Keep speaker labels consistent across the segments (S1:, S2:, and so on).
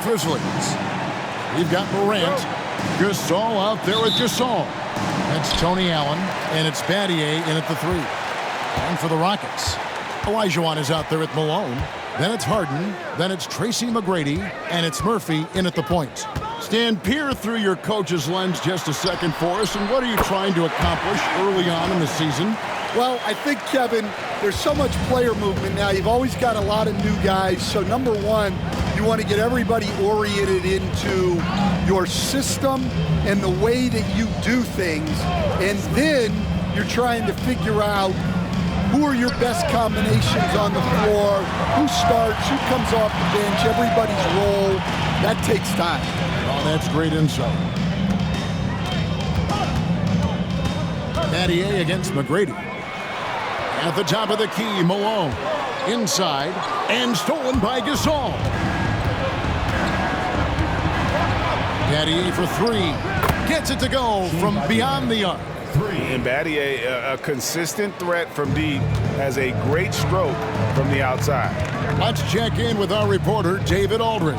S1: Grizzlies. We've got Morant. Gasol out there with Gasol. That's Tony Allen, and it's Battier in at the 3. And for the Rockets, Olajuwon is out there with Malone. Then it's Harden. Then it's Tracy McGrady, and it's Murphy in at the point. Stan, peer through your coach's lens just a second for us, and what are you trying to accomplish early on in the season?
S2: Well, I think, Kevin, there's so much player movement now. You've always got a lot of new guys. So, number one, you want to get everybody oriented into your system and the way that you do things. And then you're trying to figure out who are your best combinations on the floor, who starts, who comes off the bench, everybody's role. That takes time.
S1: Oh, that's great insight. Battier against McGrady. At the top of the key, Malone. Inside, and stolen by Gasol. Battier for 3. Gets it to go from beyond the arc.
S3: And Battier, a consistent threat from deep, has a great stroke from the outside.
S1: Let's check in with our reporter, David Aldridge.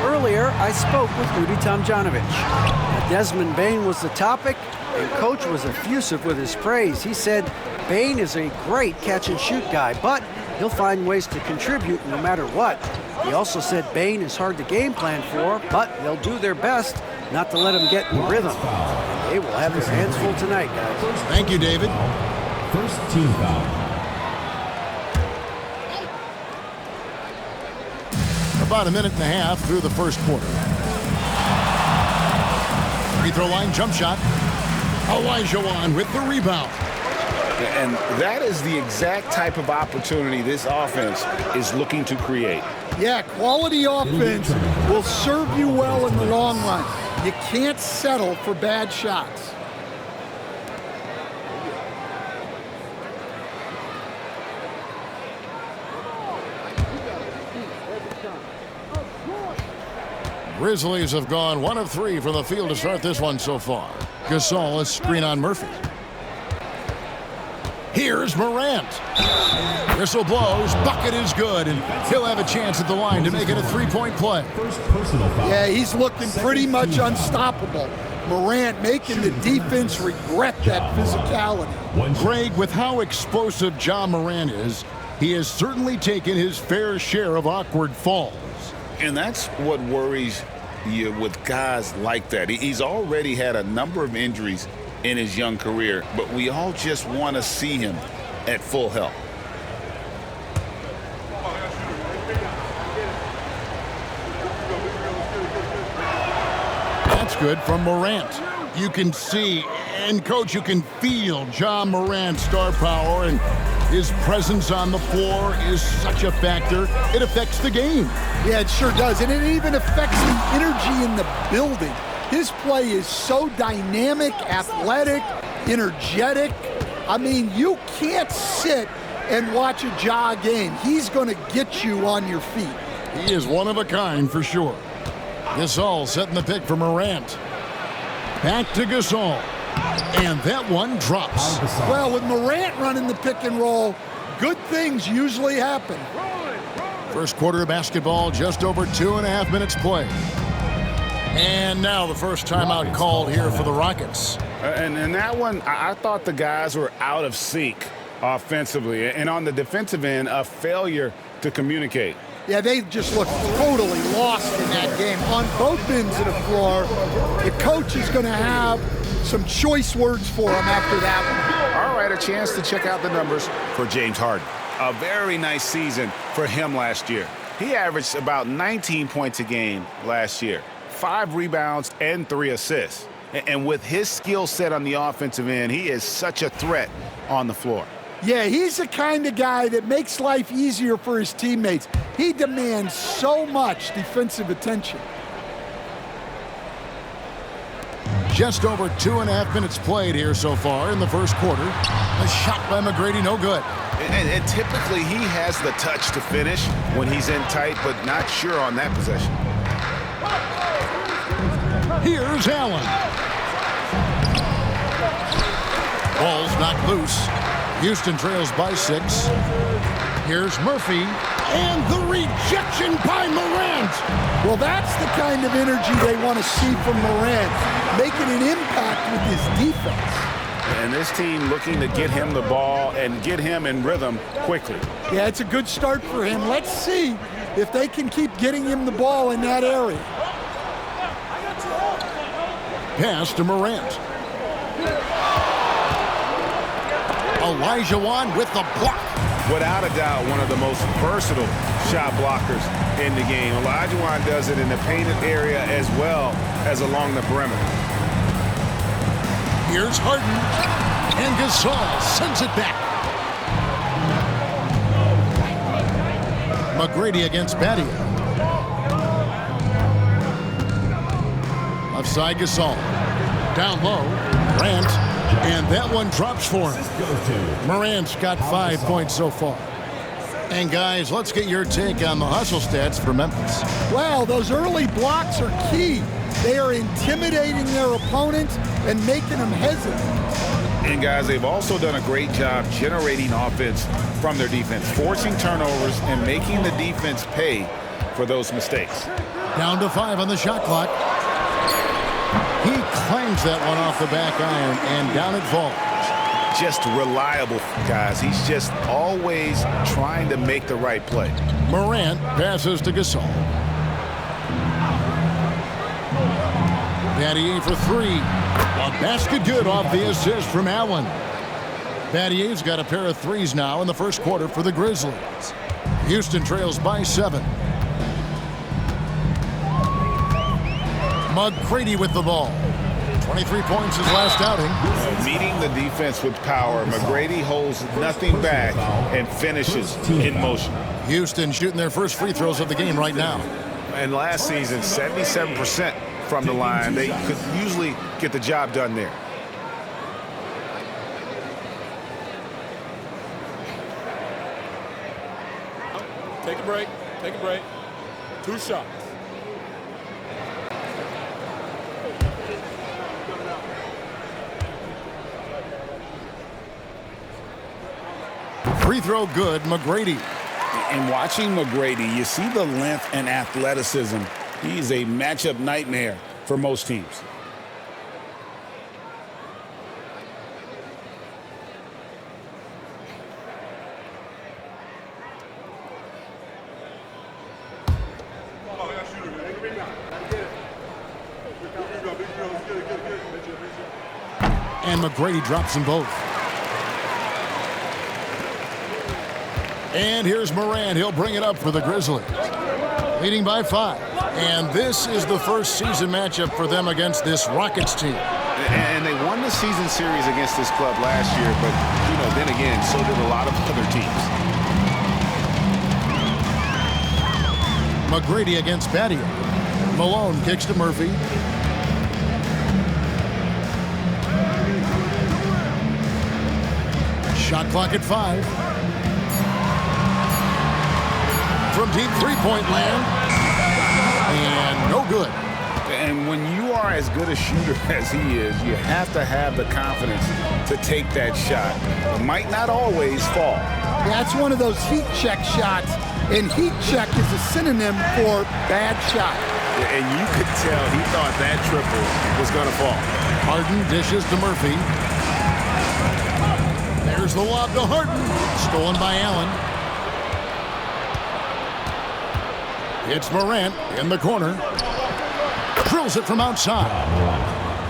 S4: Earlier, I spoke with Rudy Tomjanovich. Desmond Bane was the topic, and Coach was effusive with his praise. He said Bane is a great catch-and-shoot guy, but he'll find ways to contribute no matter what. He also said Bane is hard to game plan for, but they'll do their best not to let him get in rhythm. And they will have their hands full tonight, guys.
S1: Thank you, David.
S5: First team foul.
S1: About a minute and a half through the first quarter. Free throw line jump shot. Olajuwon with the rebound.
S3: And that is the exact type of opportunity this offense is looking to create.
S2: Yeah, quality offense will serve you well in the long run. You can't settle for bad shots.
S1: Grizzlies have gone 1 of 3 from the field to start this one so far. Gasol is screen on Murphy. Here's Morant. Whistle blows, bucket is good, and he'll have a chance at the line to make it a 3-point play.
S2: Yeah, he's looking pretty much unstoppable. Morant making the defense regret that physicality.
S1: Greg, with how explosive Ja Morant is, he has certainly taken his fair share of awkward falls.
S3: And that's what worries you with guys like that. He's already had a number of injuries in his young career, but we all just want to see him at full health.
S1: That's good from Morant. You can see, and Coach, you can feel Ja Morant's star power, and his presence on the floor is such a factor. It affects the game.
S2: Yeah, it sure does, and it even affects the energy in the building. His play is so dynamic, athletic, energetic. I mean, you can't sit and watch a Ja game. He's going to get you on your feet.
S1: He is one of a kind for sure. Gasol setting the pick for Morant. Back to Gasol. And that one drops.
S2: Well, with Morant running the pick and roll, good things usually happen.
S1: First quarter of basketball, just over 2.5 minutes played. And now the first timeout called here for the Rockets.
S3: And that one, I thought the guys were out of sync offensively. And on the defensive end, a failure to communicate.
S2: Yeah, they just looked totally lost in that game. On both ends of the floor, the coach is going to have some choice words for him after that one.
S3: All right, a chance to check out the numbers for James Harden. A very nice season for him last year. He averaged about 19 points a game last year, 5 rebounds and 3 assists. And with his skill set on the offensive end, he is such a threat on the floor.
S2: Yeah, he's the kind of guy that makes life easier for his teammates. He demands so much defensive attention.
S1: Just over 2.5 minutes played here so far in the first quarter. A shot by McGrady, no good.
S3: And typically he has the touch to finish when he's in tight, but not sure on that possession.
S1: Here's Allen. Ball's knocked loose. Houston trails by 6. Here's Murphy And the rejection by Morant.
S2: Well, that's the kind of energy they want to see from Morant, making an impact with his defense.
S3: And this team looking to get him the ball and get him in rhythm quickly.
S2: Yeah, it's a good start for him. Let's see if they can keep getting him the ball in that area.
S1: Pass to Morant. Olajuwon with the block.
S3: Without a doubt, one of the most versatile shot blockers in the game. Olajuwon does it in the painted area as well as along the perimeter.
S1: Here's Harden. And Gasol sends it back. McGrady against Battier. Left side Gasol. Down low. Morant. And that one drops for him. Morant's got 5 points so far. And guys, let's get your take on the hustle stats for Memphis.
S2: Well, those early blocks are key. They are intimidating their opponent and making them hesitant.
S3: And guys, they've also done a great job generating offense from their defense, forcing turnovers and making the defense pay for those mistakes.
S1: Down to 5 on the shot clock. He claims that one off the back iron, and down it falls.
S3: Just reliable, guys. He's just always trying to make the right play.
S1: Morant passes to Gasol. Battier for 3. A basket good off the assist from Allen. Battier's got a pair of threes now in the first quarter for the Grizzlies. Houston trails by 7. McGrady with the ball. 23 points his last outing.
S3: Meeting the defense with power, McGrady holds nothing back and finishes in motion.
S1: Houston shooting their first free throws of the game right now.
S3: And last season, 77% from the line. They could usually get the job done there.
S6: Take a break. Take a break. 2 shots.
S1: Free throw good, McGrady.
S3: And watching McGrady, you see the length and athleticism. He's a matchup nightmare for most teams.
S1: And McGrady drops them both. And here's Morant. He'll bring it up for the Grizzlies. Leading by 5. And this is the first season matchup for them against this Rockets team.
S3: And they won the season series against this club last year, but, you know, then again, so did a lot of other teams.
S1: McGrady against Battier. Malone kicks to Murphy. Shot clock at 5. From deep three-point land. And no good.
S3: And when you are as good a shooter as he is, you have to have the confidence to take that shot. It might not always fall.
S2: That's one of those heat check shots, and heat check is a synonym for bad shot.
S3: And you could tell he thought that triple was going to fall.
S1: Harden dishes to Murphy. There's the lob to Harden. Stolen by Allen. It's Morant in the corner. Drills it from outside.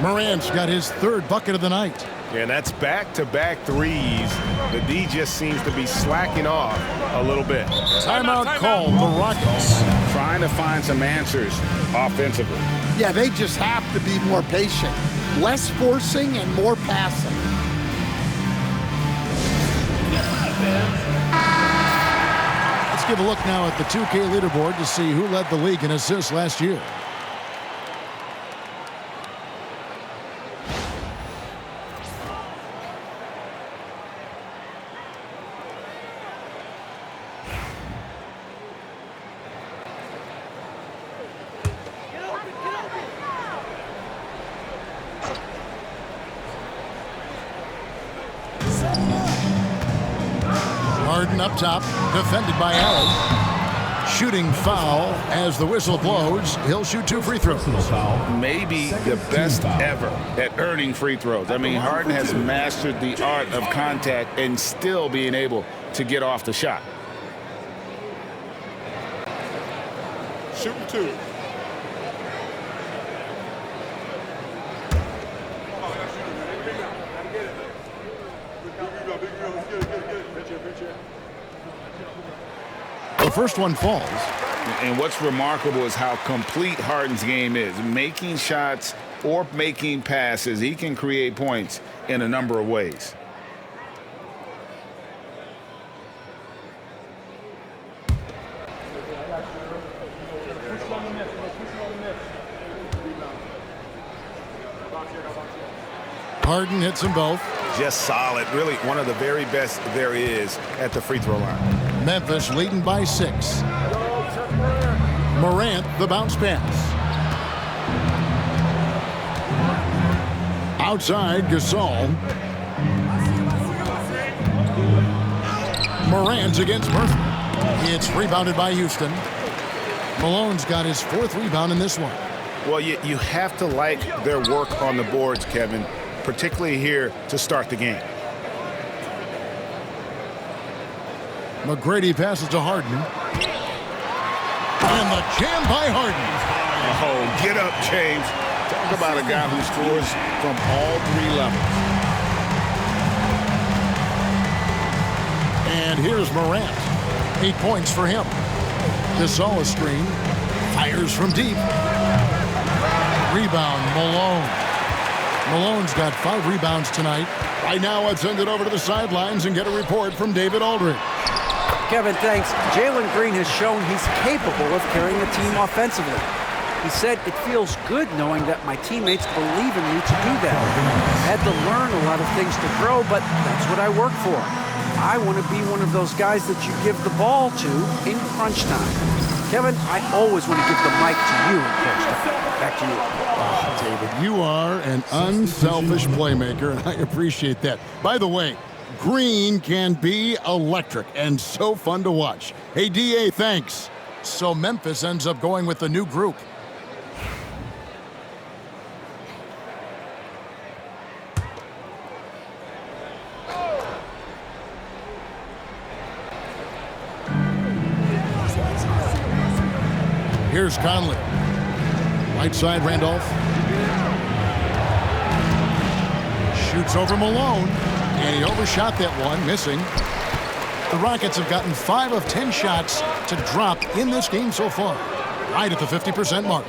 S1: Morant's got his 3rd bucket of the night.
S3: Yeah, that's back-to-back threes. The D just seems to be slacking off a little bit.
S1: Timeout called the Rockets.
S3: Trying to find some answers offensively.
S2: Yeah, they just have to be more patient. Less forcing and more passing.
S1: Let's give a look now at the 2K leaderboard to see who led the league in assists last year. Harden up top, defended by Allen. Shooting foul as the whistle blows. He'll shoot 2 free throws.
S3: Maybe the best ever at earning free throws. I mean, Harden has mastered the art of contact and still being able to get off the shot.
S6: Shooting 2.
S1: The first one falls.
S3: And what's remarkable is how complete Harden's game is. Making shots or making passes, he can create points in a number of ways.
S1: Harden hits them both.
S3: Just solid. Really one of the very best there is at the free throw line.
S1: Memphis leading by 6. Morant, the bounce pass. Outside, Gasol. Morant against Murphy. It's rebounded by Houston. Malone's got his 4th rebound in this one.
S3: Well, you have to like their work on the boards, Kevin, particularly here to start the game.
S1: McGrady passes to Harden. And the jam by Harden.
S3: Oh, get up, James. Talk about a guy who scores from all 3 levels.
S1: And here's Morant. 8 points for him. Gasol screen. Fires from deep. Rebound, Malone. Malone's got 5 rebounds tonight. Right now, let's send it over to the sidelines and get a report from David Aldridge.
S4: Kevin, thanks. Jalen Green has shown he's capable of carrying the team offensively. He said, "It feels good knowing that my teammates believe in me to do that. I had to learn a lot of things to grow, but that's what I work for. I want to be one of those guys that you give the ball to in crunch time." Kevin, I always want to give the mic to you in crunch time. Back to you.
S1: David, you are an unselfish playmaker, and I appreciate that. By the way, Green can be electric and so fun to watch. Hey, DA, thanks. So Memphis ends up going with the new group. Here's Conley. Right side, Randolph. Shoots over Malone. And he overshot that one, missing. The Rockets have gotten 5 of 10 shots to drop in this game so far. Right at the 50% mark.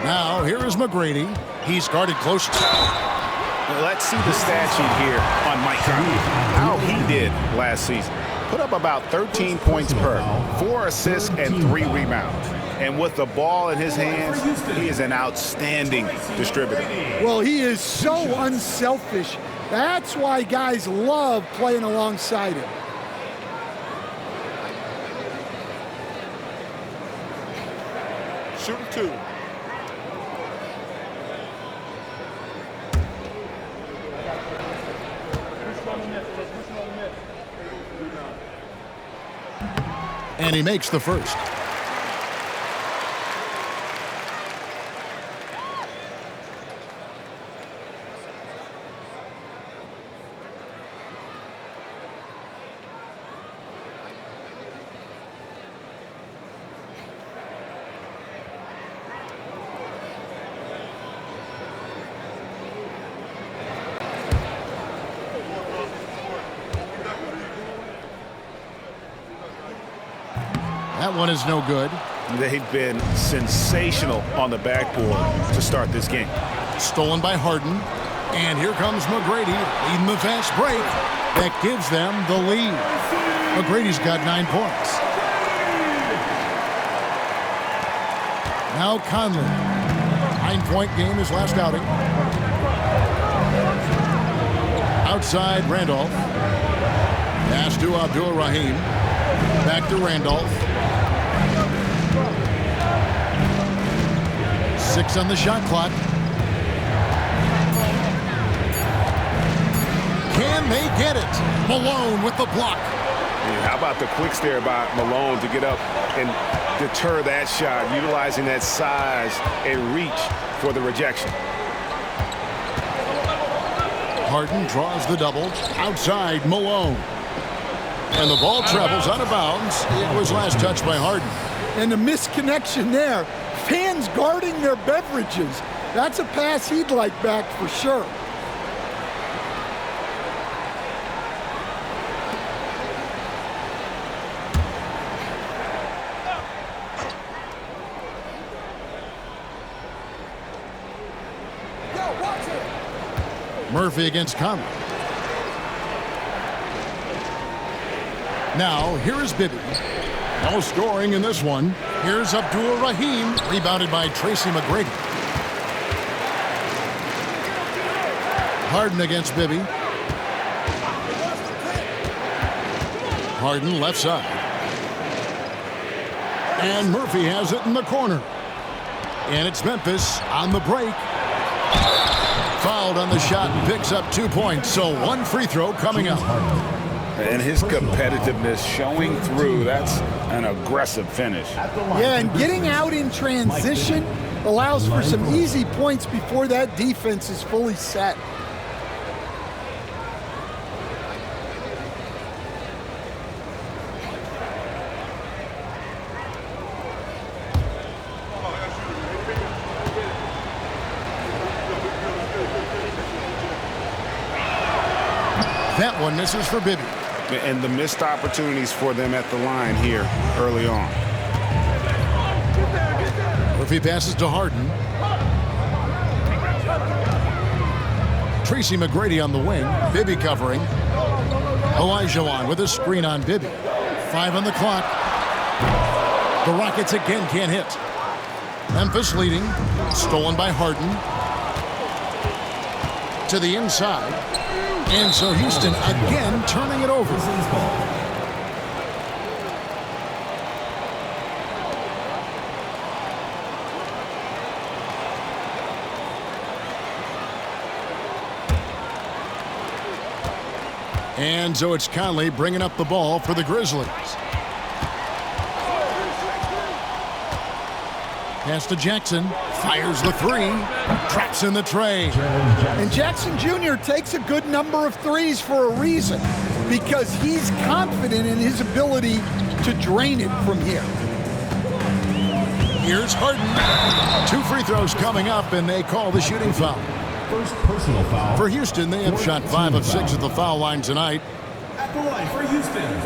S1: Now, here is McGrady. He's guarded close.
S3: Let's see the stat sheet here on Mike Conley. How he did last season. Put up about 13 points per, 4 assists, and 3 rebounds. And with the ball in his hands, he is an outstanding distributor.
S2: Well, he is so unselfish. That's why guys love playing alongside him.
S6: Shooting 2.
S1: And he makes the first. That one is no good.
S3: They've been sensational on the backboard to start this game.
S1: Stolen by Harden. And here comes McGrady leading the fast break. That gives them the lead. McGrady's got 9 points. Now Conley. 9-point game his last outing. Outside Randolph. Pass to Abdul-Rahim. Back to Randolph. 6 on the shot clock. Can they get it? Malone with the block.
S3: Yeah, how about the quick stare by Malone to get up and deter that shot, utilizing that size and reach for the rejection.
S1: Harden draws the double. Outside, Malone. And the ball travels out of bounds. It was last touched by Harden.
S2: And the misconnection there. Fans guarding their beverages. That's a pass he'd like back for sure.
S1: Murphy against Conley. Now, here is Bibby. No scoring in this one. Here's Abdul-Rahim, rebounded by Tracy McGrady. Harden against Bibby. Harden left side. And Murphy has it in the corner. And it's Memphis on the break. Fouled on the shot and picks up 2 points. So one free throw coming up.
S3: And his competitiveness showing through. That's an aggressive finish.
S2: Yeah, and getting out in transition allows for some easy points before that defense is fully set.
S1: That one misses for Bibby.
S3: And the missed opportunities for them at the line here early on.
S1: Murphy passes to Harden. Tracy McGrady on the wing. Bibby covering. Olajuwon with a screen on Bibby. 5 on the clock. The Rockets again can't hit. Memphis leading. Stolen by Harden. To the inside. And so Houston again turning it over. And so it's Conley bringing up the ball for the Grizzlies. Pass to Jackson. Fires the three. Traps in the tray.
S2: And Jackson Jr. takes a good number of threes for a reason, because he's confident in his ability to drain it from here.
S1: Here's Harden. 2 free throws coming up, and they call the shooting foul.
S5: First personal foul.
S1: For Houston, they have shot 5 of 6 at the foul line tonight.
S5: At the line for Houston,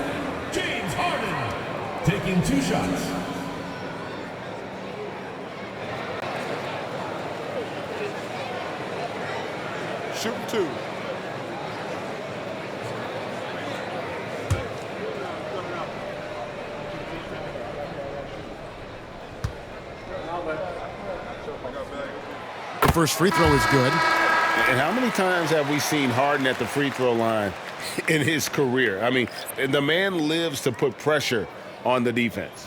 S5: James Harden. Taking 2 shots.
S6: Shoot 2.
S1: The first free throw is good.
S3: And how many times have we seen Harden at the free throw line in his career? I mean, the man lives to put pressure on the defense.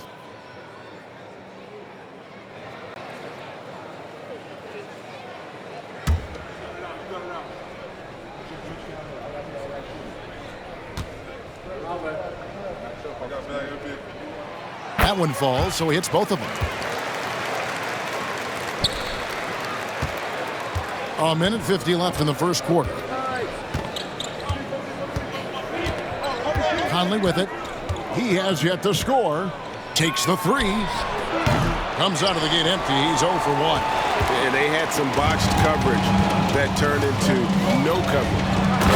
S1: That one falls, so he hits both of them. A minute 50 left in the first quarter. Conley with it. He has yet to score. Takes the three. Comes out of the gate empty. He's 0 for 1.
S3: And they had some botched coverage that turned into no coverage.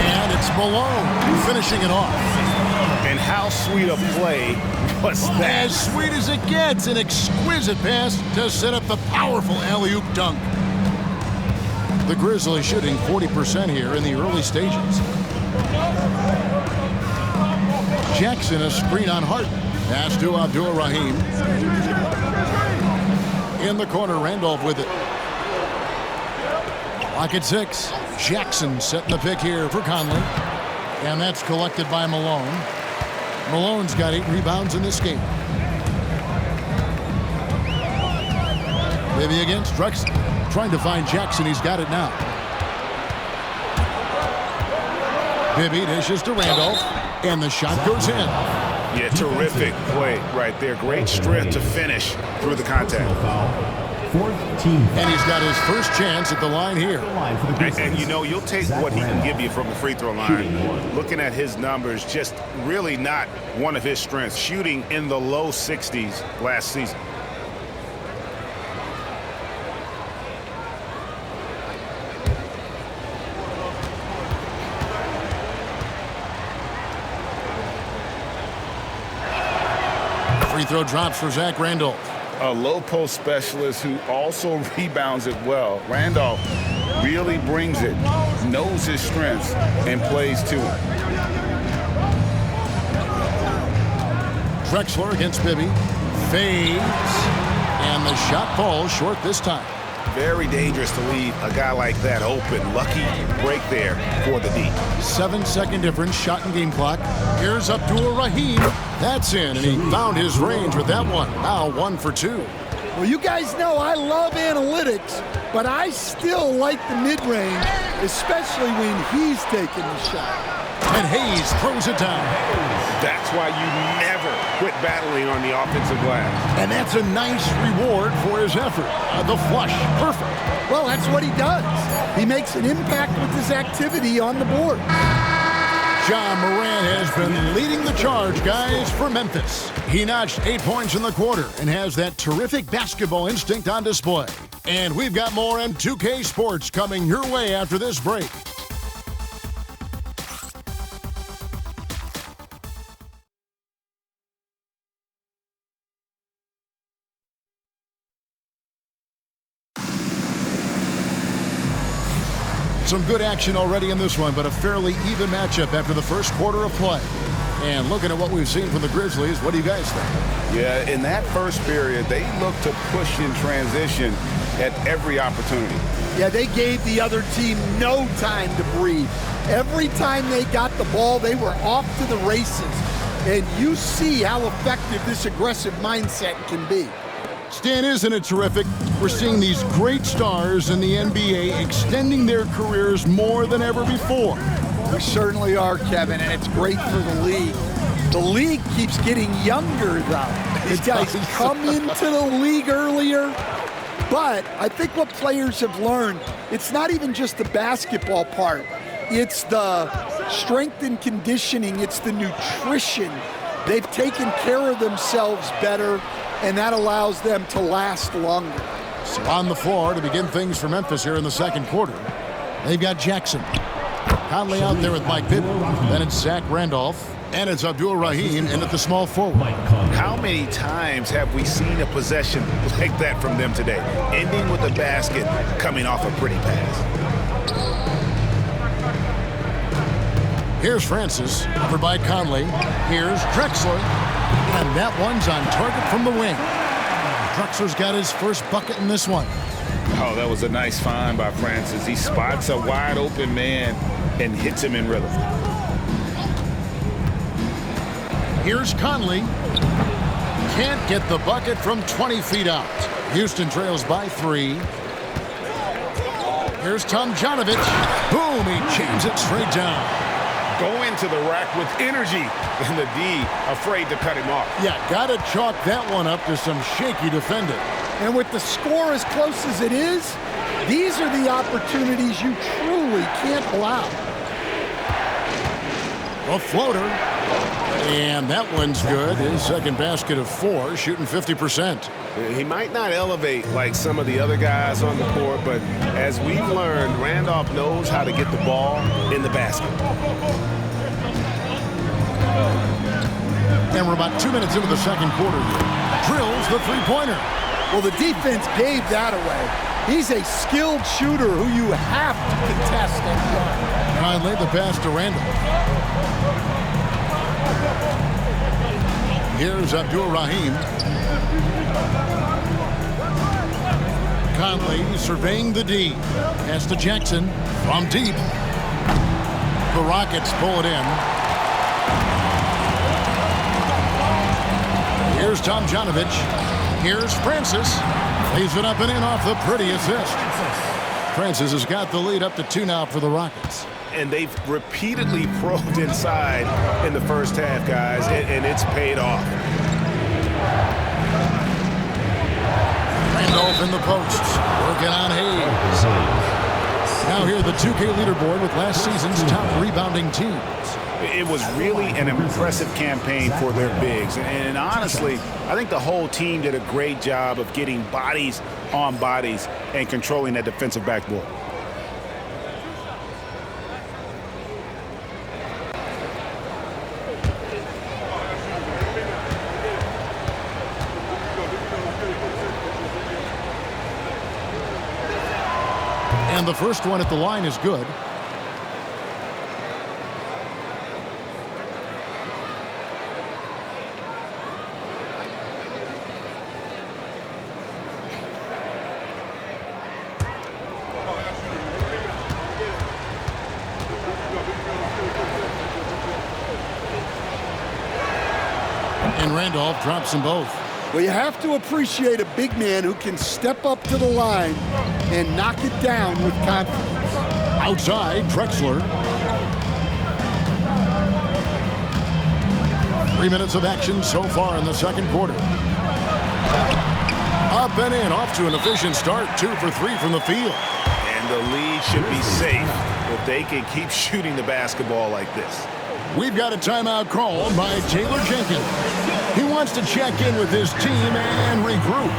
S1: And it's Malone finishing it off.
S3: And how sweet a play was that?
S1: As sweet as it gets. An exquisite pass to set up the powerful alley-oop dunk. The Grizzlies shooting 40% here in the early stages. Jackson, a screen on Harden. Pass to Abdul-Rahim. In the corner, Randolph with it. Clock at 6. Jackson setting the pick here for Conley. And that's collected by Malone. Malone's got 8 rebounds in this game. Bibby against Drexler. Trying to find Jackson. He's got it now. Bibby dishes to Randolph. And the shot goes in.
S3: Yeah, terrific play right there. Great strength to finish through the contact.
S5: Fourth team.
S1: And he's got his first chance at the line here.
S3: And you know, you'll take what he can give you from the free throw line. Looking at his numbers, just really not one of his strengths. Shooting in the low 60s last season.
S1: Free throw drops for Zach Randolph.
S3: A low post specialist who also rebounds it well. Randolph really brings it, knows his strengths, and plays to it.
S1: Drexler against Bibby. Fades. And the shot falls short this time.
S3: Very dangerous to leave a guy like that open. Lucky break there for the D.
S1: 7-second difference, shot and game clock. Here's Abdul Rahim. That's in, and he found his range with that one. Now 1 for 2.
S2: Well, you guys know I love analytics, but I still like the mid-range, especially when he's taking the shot.
S1: And Hayes throws it down.
S3: That's why you never quit battling on the offensive glass.
S1: And that's a nice reward for his effort. The flush, perfect.
S2: Well, that's what he does. He makes an impact with his activity on the board.
S1: John Moran has been leading the charge, guys, for Memphis. He notched 8 points in the quarter and has that terrific basketball instinct on display. And we've got more M2K Sports coming your way after this break. Some good action already in this one, but a fairly even matchup after the first quarter of play. And looking at what we've seen from the Grizzlies, what do you guys think?
S3: Yeah, in that first period, they looked to push in transition at every opportunity.
S2: Yeah, they gave the other team no time to breathe. Every time they got the ball, they were off to the races. And you see how effective this aggressive mindset can be.
S1: Stan, isn't it terrific? We're seeing these great stars in the NBA extending their careers more than ever before.
S2: We certainly are, Kevin, and it's great for the league. The league keeps getting younger, though. The guys come into the league earlier. But I think what players have learned, it's not even just the basketball part. It's the strength and conditioning. It's the nutrition. They've taken care of themselves better, and that allows them to last longer.
S1: So on the floor to begin things for Memphis here in the second quarter. They've got Jackson. Conley out there with Mike Bibby. Then it's Zach Randolph. And it's Abdul Rahim in at the small forward.
S3: How many times have we seen a possession like that from them today? Ending with a basket, coming off a pretty pass.
S1: Here's Francis, covered by Conley. Here's Drexler. And that one's on target from the wing. Drexler's got his first bucket in this one.
S3: Oh, that was a nice find by Francis. He spots a wide open man and hits him in rhythm.
S1: Here's Conley. Can't get the bucket from 20 feet out. Houston trails by 3. Here's Tomjanovich. Boom, he jams it straight down.
S3: Go into the rack with energy, and the D afraid to cut him off.
S1: Yeah, got to chalk that one up to some shaky defending.
S2: And with the score as close as it is, these are the opportunities you truly can't allow.
S1: A floater. And that one's good. His second basket of 4, shooting 50%.
S7: He might not elevate like some of the other guys on the court, but as we've learned, Randolph knows how to get the ball in the basket.
S1: And we're about 2 minutes into the second quarter. Drills the three-pointer.
S2: Well, the defense gave that away. He's a skilled shooter who you have to contest and
S1: I laid the pass to Randall. Here's Abdul Rahim. Conley surveying the D. Pass to Jackson from deep. The Rockets pull it in. Here's Tomjanovich. Here's Francis. Leaves it up and in off the pretty assist. Francis has got the lead up to 2 now for the Rockets.
S7: And they've repeatedly probed inside in the first half, guys, and it's paid off.
S1: Randolph in the posts, working on Hayes. Now here the 2K leaderboard with last season's top rebounding teams.
S3: It was really an impressive campaign for their bigs. And honestly, I think the whole team did a great job of getting bodies on bodies and controlling that defensive backboard.
S1: And the first one at the line is good. And Randolph drops them both.
S2: Well, you have to appreciate a big man who can step up to the line and knock it down with confidence.
S1: Outside, Drexler. 3 minutes of action so far in the second quarter. Up and in, off to an efficient start. 2 for 3 from the field.
S3: And the lead should be safe if they can keep shooting the basketball like this.
S1: We've got a timeout called by Taylor Jenkins. He wants to check in with his team and regroup.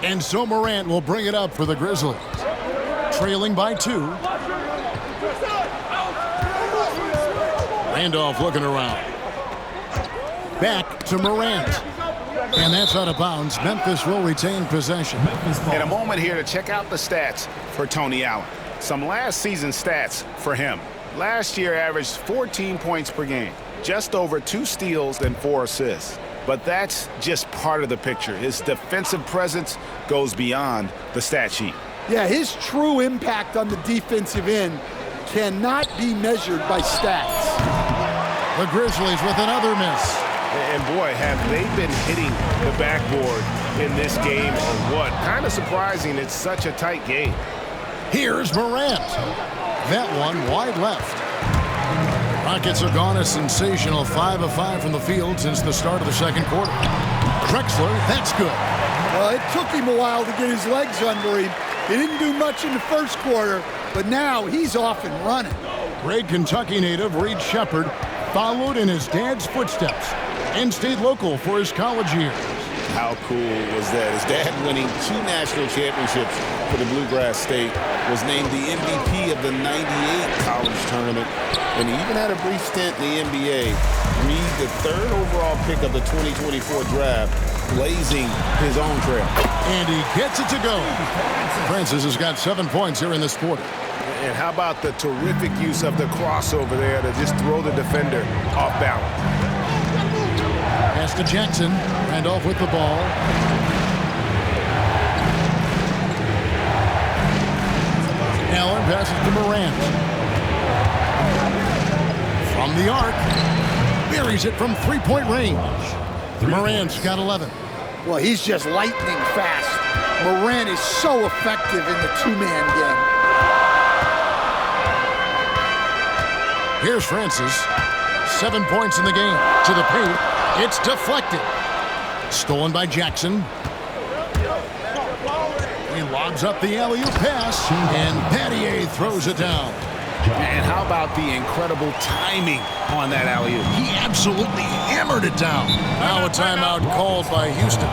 S1: And so Morant will bring it up for the Grizzlies. Trailing by 2. Randolph looking around. Back to Morant. And that's out of bounds. Memphis will retain possession.
S3: And a moment here to check out the stats for Tony Allen. Some last season stats for him. Last year averaged 14 points per game. Just over 2 steals and 4 assists. But that's just part of the picture. His defensive presence goes beyond the stat sheet.
S2: Yeah, his true impact on the defensive end cannot be measured by stats.
S1: The Grizzlies with another miss.
S7: And boy, have they been hitting the backboard in this game or what? Kind of surprising it's such a tight game.
S1: Here's Morant. That one wide left. Rockets have gone a sensational 5 of 5 from the field since the start of the second quarter. Drexler, that's good.
S2: Well, it took him a while to get his legs under him. He didn't do much in the first quarter, but now he's off and running.
S1: Great Kentucky native Reed Shepard followed in his dad's footsteps and stayed local for his college years.
S7: How cool was that? His dad winning 2 national championships for the Bluegrass State, was named the MVP of the '98 college tournament, and he even had a brief stint in the NBA. Reed, the 3rd overall pick of the 2024 draft, blazing his own trail.
S1: And he gets it to go. Francis has got 7 points here in this quarter.
S7: And how about the terrific use of the crossover there to just throw the defender off balance.
S1: Pass to Jackson. Randolph with the ball. Allen passes to Morant. From the arc. Buries it from 3-point range. Morant's got 11.
S2: Well, he's just lightning fast. Morant is so effective in the 2-man game.
S1: Here's Francis. 7 points in the game. To the paint. It's deflected. Stolen by Jackson. He lobs up the alley-oop pass, and Battier throws it down.
S3: And how about the incredible timing on that alley-oop?
S1: He absolutely hammered it down. Now a timeout called by Houston.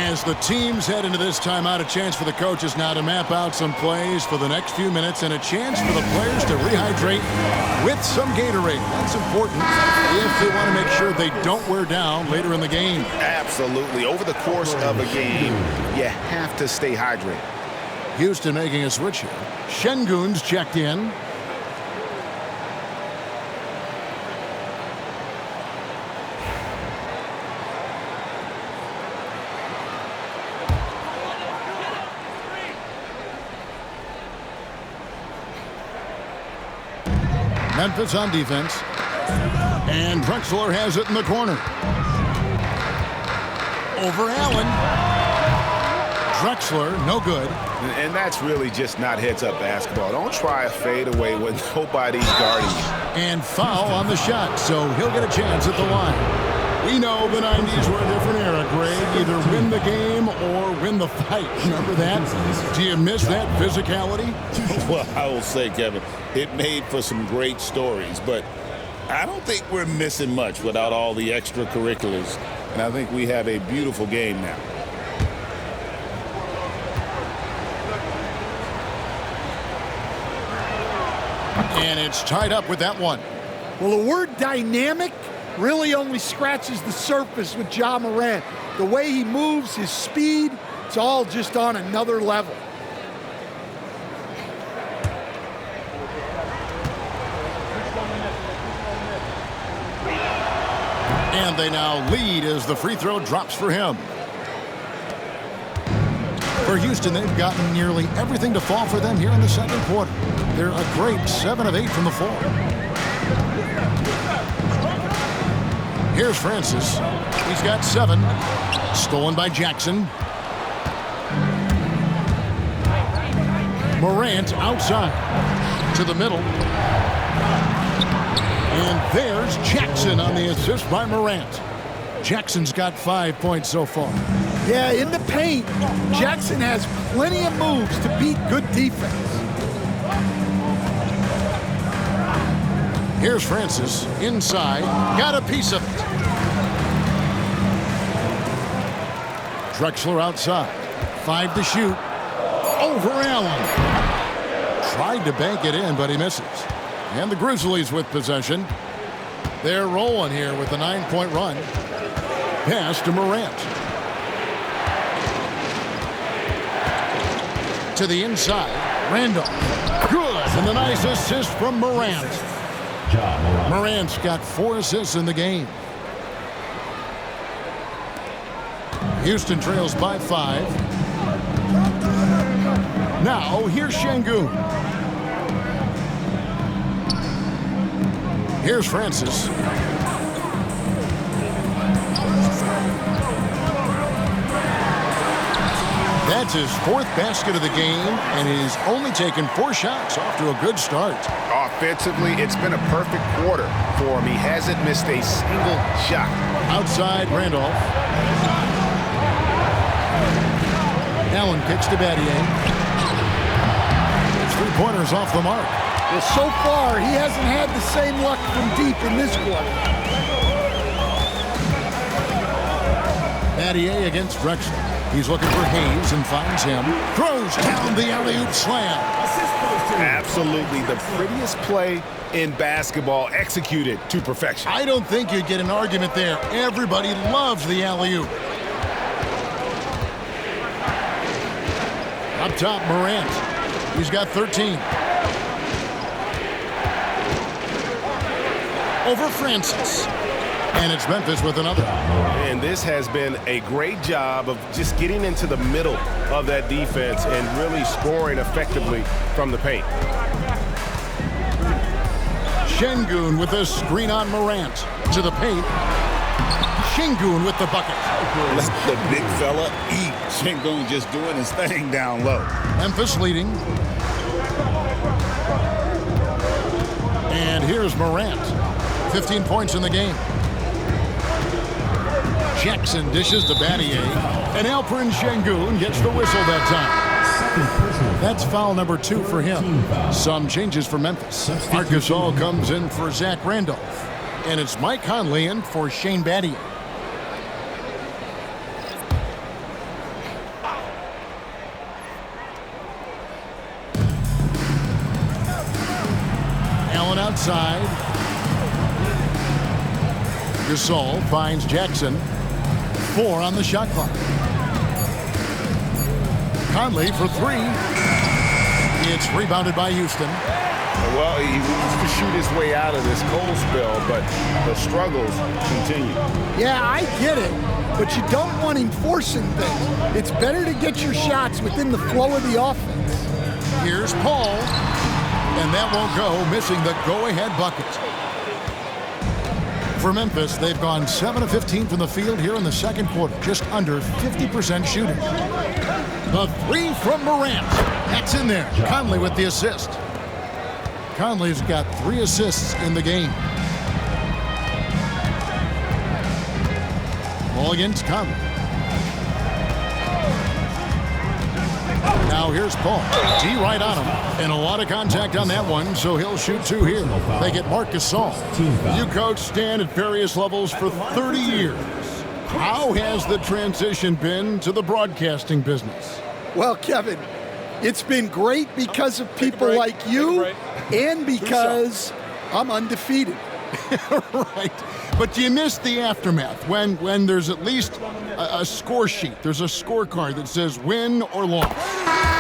S1: As the teams head into this timeout, a chance for the coaches now to map out some plays for the next few minutes and a chance for the players to rehydrate with some Gatorade. That's important if they want to make sure they don't wear down later in the game.
S3: Absolutely. Over the course of a game, you have to stay hydrated.
S1: Houston making a switch here. Şengün's checked in. Memphis on defense. And Drexler has it in the corner. Over Allen. Drexler, no good.
S3: And that's really just not heads-up basketball. Don't try a fadeaway when nobody's guarding you.
S1: And foul on the shot, so he'll get a chance at the line. We know the 90s were a different era, Greg. Either win the game or win the fight. Remember that? Do you miss that physicality?
S7: Well, I will say, Kevin, it made for some great stories, but I don't think we're missing much without all the extracurriculars. And I think we have a beautiful game now.
S1: And it's tied up with that one.
S2: Well, the word dynamic really only scratches the surface with Ja Morant. The way he moves, his speed, it's all just on another level.
S1: And they now lead as the free throw drops for him. For Houston, they've gotten nearly everything to fall for them here in the second quarter. They're a great 7 of 8 from the floor. Here's Francis. He's got 7. Stolen by Jackson. Morant outside. To the middle. And there's Jackson on the assist by Morant. Jackson's got 5 points so far.
S2: Yeah, in the paint, Jackson has plenty of moves to beat good defense.
S1: Here's Francis inside. Got a piece of it. Drexler outside. 5 to shoot. Over Allen. Tried to bank it in, but he misses. And the Grizzlies with possession. They're rolling here with a 9-point run. Pass to Morant. To the inside. Randall. Good. And the nice assist from Morant. Morant's got 4 assists in the game. Houston trails by 5. Now, here's Şengün. Here's Francis. That's his 4th basket of the game, and he's only taken 4 shots off to a good start.
S3: Offensively, it's been a perfect quarter for him. He hasn't missed a single shot.
S1: Outside, Randolph. Allen kicks to Battier. 3-pointers off the mark.
S2: Well, so far, he hasn't had the same luck from deep in this quarter.
S1: Battier against Drexler. He's looking for Hayes and finds him. Throws down the alley-oop slam.
S3: Absolutely the prettiest play in basketball, executed to perfection.
S1: I don't think you'd get an argument there. Everybody loves the alley-oop. Up top, Morant. He's got 13. Over Francis. And it's Memphis with another.
S3: And this has been a great job of just getting into the middle of that defense and really scoring effectively from the paint.
S1: Şengün with a screen on Morant. To the paint. Şengün with the bucket.
S7: Let the big fella eat. Şengün just doing his thing down low.
S1: Memphis leading. And here's Morant. 15 points in the game. Jackson dishes to Battier. And Alperen Şengün gets the whistle that time. That's foul number 2 for him. Some changes for Memphis. Marc Gasol comes in for Zach Randolph. And it's Mike Conley in for Shane Battier. outside. Gasol finds Jackson. 4 on the shot clock. Conley for 3. It's rebounded by Houston.
S3: Well, he needs to shoot his way out of this cold spell, but the struggles continue.
S2: Yeah, I get it, but you don't want him forcing things. It's better to get your shots within the flow of the offense.
S1: Here's Paul, and that won't go, missing the go-ahead bucket. For Memphis, they've gone 7 of 15 from the field here in the second quarter, just under 50% shooting. The 3 from Morant. That's in there. Conley with the assist. Conley's got 3 assists in the game. Ball against Conley. Now here's Paul. D right on him. And a lot of contact on that one, so he'll shoot 2 here. They get Marc Gasol. You coach Stan at various levels for 30 years. How has the transition been to the broadcasting business?
S2: Well, Kevin, it's been great because of people like you and because I'm undefeated.
S1: Right. But you miss the aftermath when there's at least a score sheet. There's a scorecard that says win or loss.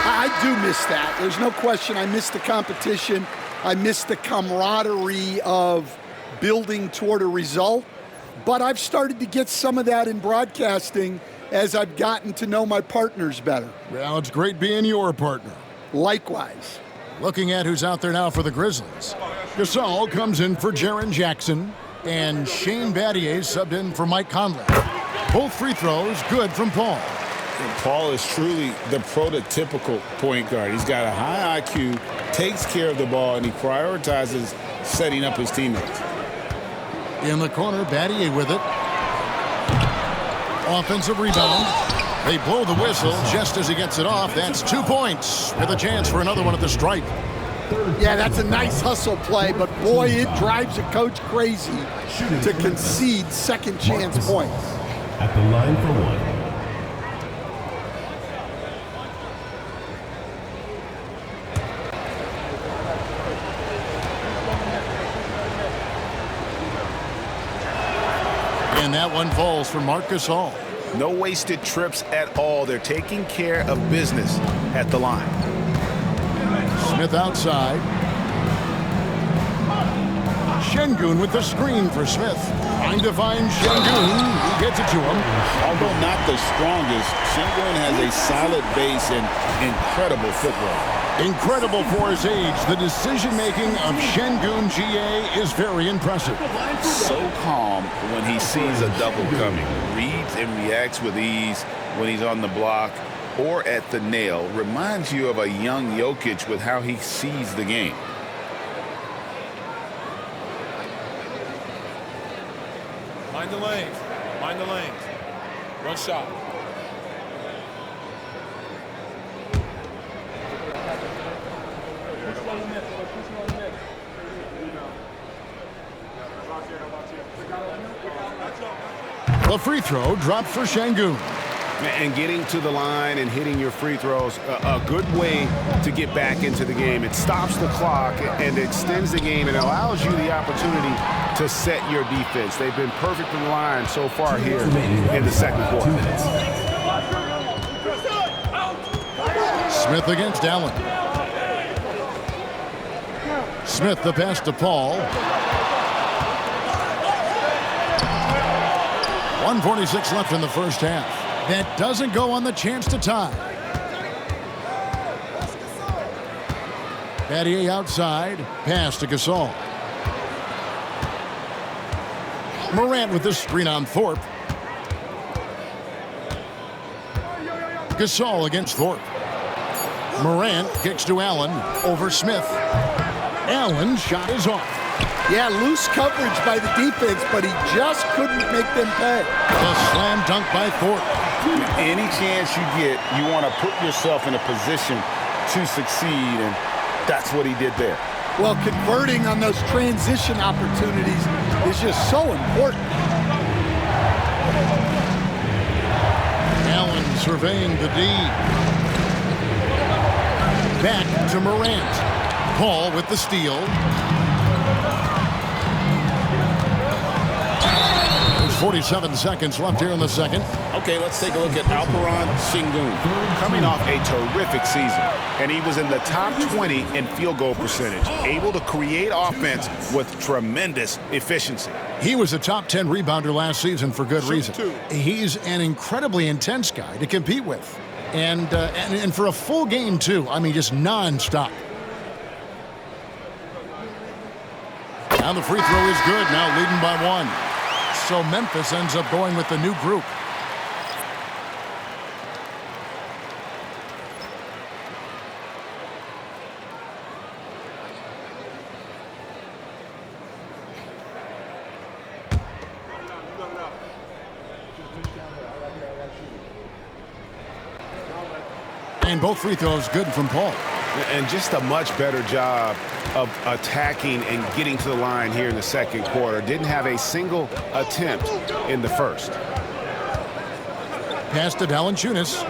S2: I do miss that. There's no question. I miss the competition. I miss the camaraderie of building toward a result. But I've started to get some of that in broadcasting as I've gotten to know my partners better.
S1: Well, it's great being your partner.
S2: Likewise.
S1: Looking at who's out there now for the Grizzlies. Gasol comes in for Jaren Jackson, and Shane Battier subbed in for Mike Conley. Both free throws good from Paul.
S7: And Paul is truly the prototypical point guard. He's got a high IQ, takes care of the ball, and he prioritizes setting up his teammates.
S1: In the corner, Battier with it. Offensive rebound. They blow the whistle just as he gets it off. That's 2 points with a chance for another one at the stripe.
S2: Yeah, that's a nice hustle play, but boy, it drives a coach crazy to concede second chance points.
S5: At the line for 1.
S1: And that one falls for Marc Gasol.
S3: No wasted trips at all. They're taking care of business at the line.
S1: Smith outside. Şengün with the screen for Smith. Trying to find Şengün. He gets it to him.
S7: Although not the strongest, Şengün has a solid base and incredible footwork.
S1: Incredible for his age. The decision-making of Şengün GA is very impressive.
S3: So calm when he sees a double coming. Reads and reacts with ease when he's on the block or at the nail. Reminds you of a young Jokic with how he sees the game.
S6: Mind the lanes. Mind the lanes. One shot.
S1: The free throw dropped for Şengün.
S3: And getting to the line and hitting your free throws, a good way to get back into the game. It stops the clock and extends the game and allows you the opportunity to set your defense. They've been perfect in the line so far here in the second quarter.
S5: 2 minutes.
S1: Smith against Allen. Smith the pass to Paul. 1:46 left in the first half. That doesn't go on the chance to tie. Battier outside. Pass to Gasol. Morant with the screen on Thorpe. Gasol against Thorpe. Morant kicks to Allen over Smith. Allen's shot is off.
S2: Yeah, loose coverage by the defense, but he just couldn't make them pay.
S1: A slam dunk by Thorpe.
S3: Any chance you get, you want to put yourself in a position to succeed, and that's what he did there.
S2: Well, converting on those transition opportunities is just so important.
S1: Allen surveying the D. Back to Morant. Paul with the steal. 47 seconds left here in the second.
S7: Okay, let's take a look at Alperon Sengun.
S3: Coming off a terrific season, and he was in the top 20 in field goal percentage, able to create offense with tremendous efficiency.
S1: He was a top 10 rebounder last season for good reason. He's an incredibly intense guy to compete with. And for a full game, too. I mean, just nonstop. Now the free throw is good, now leading by 1. So Memphis ends up going with the new group. And both free throws good from Paul.
S3: And just a much better job of attacking and getting to the line here in the second quarter. Didn't have a single attempt in the first.
S1: Pass to Valanciunas.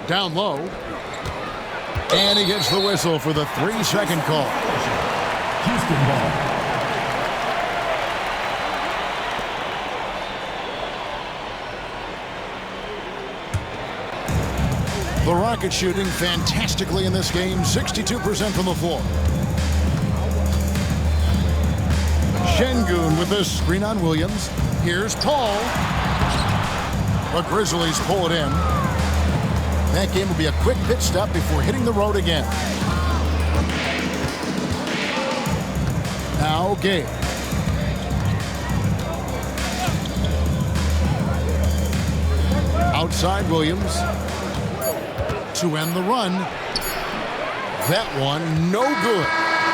S1: Down low. And he gets the whistle for the 3-second call.
S5: Houston ball.
S1: The Rockets shooting fantastically in this game, 62% from the floor. Şengün with the screen on Williams. Here's Paul. The Grizzlies pull it in. That game will be a quick pit stop before hitting the road again. Now Gabe. Outside Williams. To end the run. That one no good.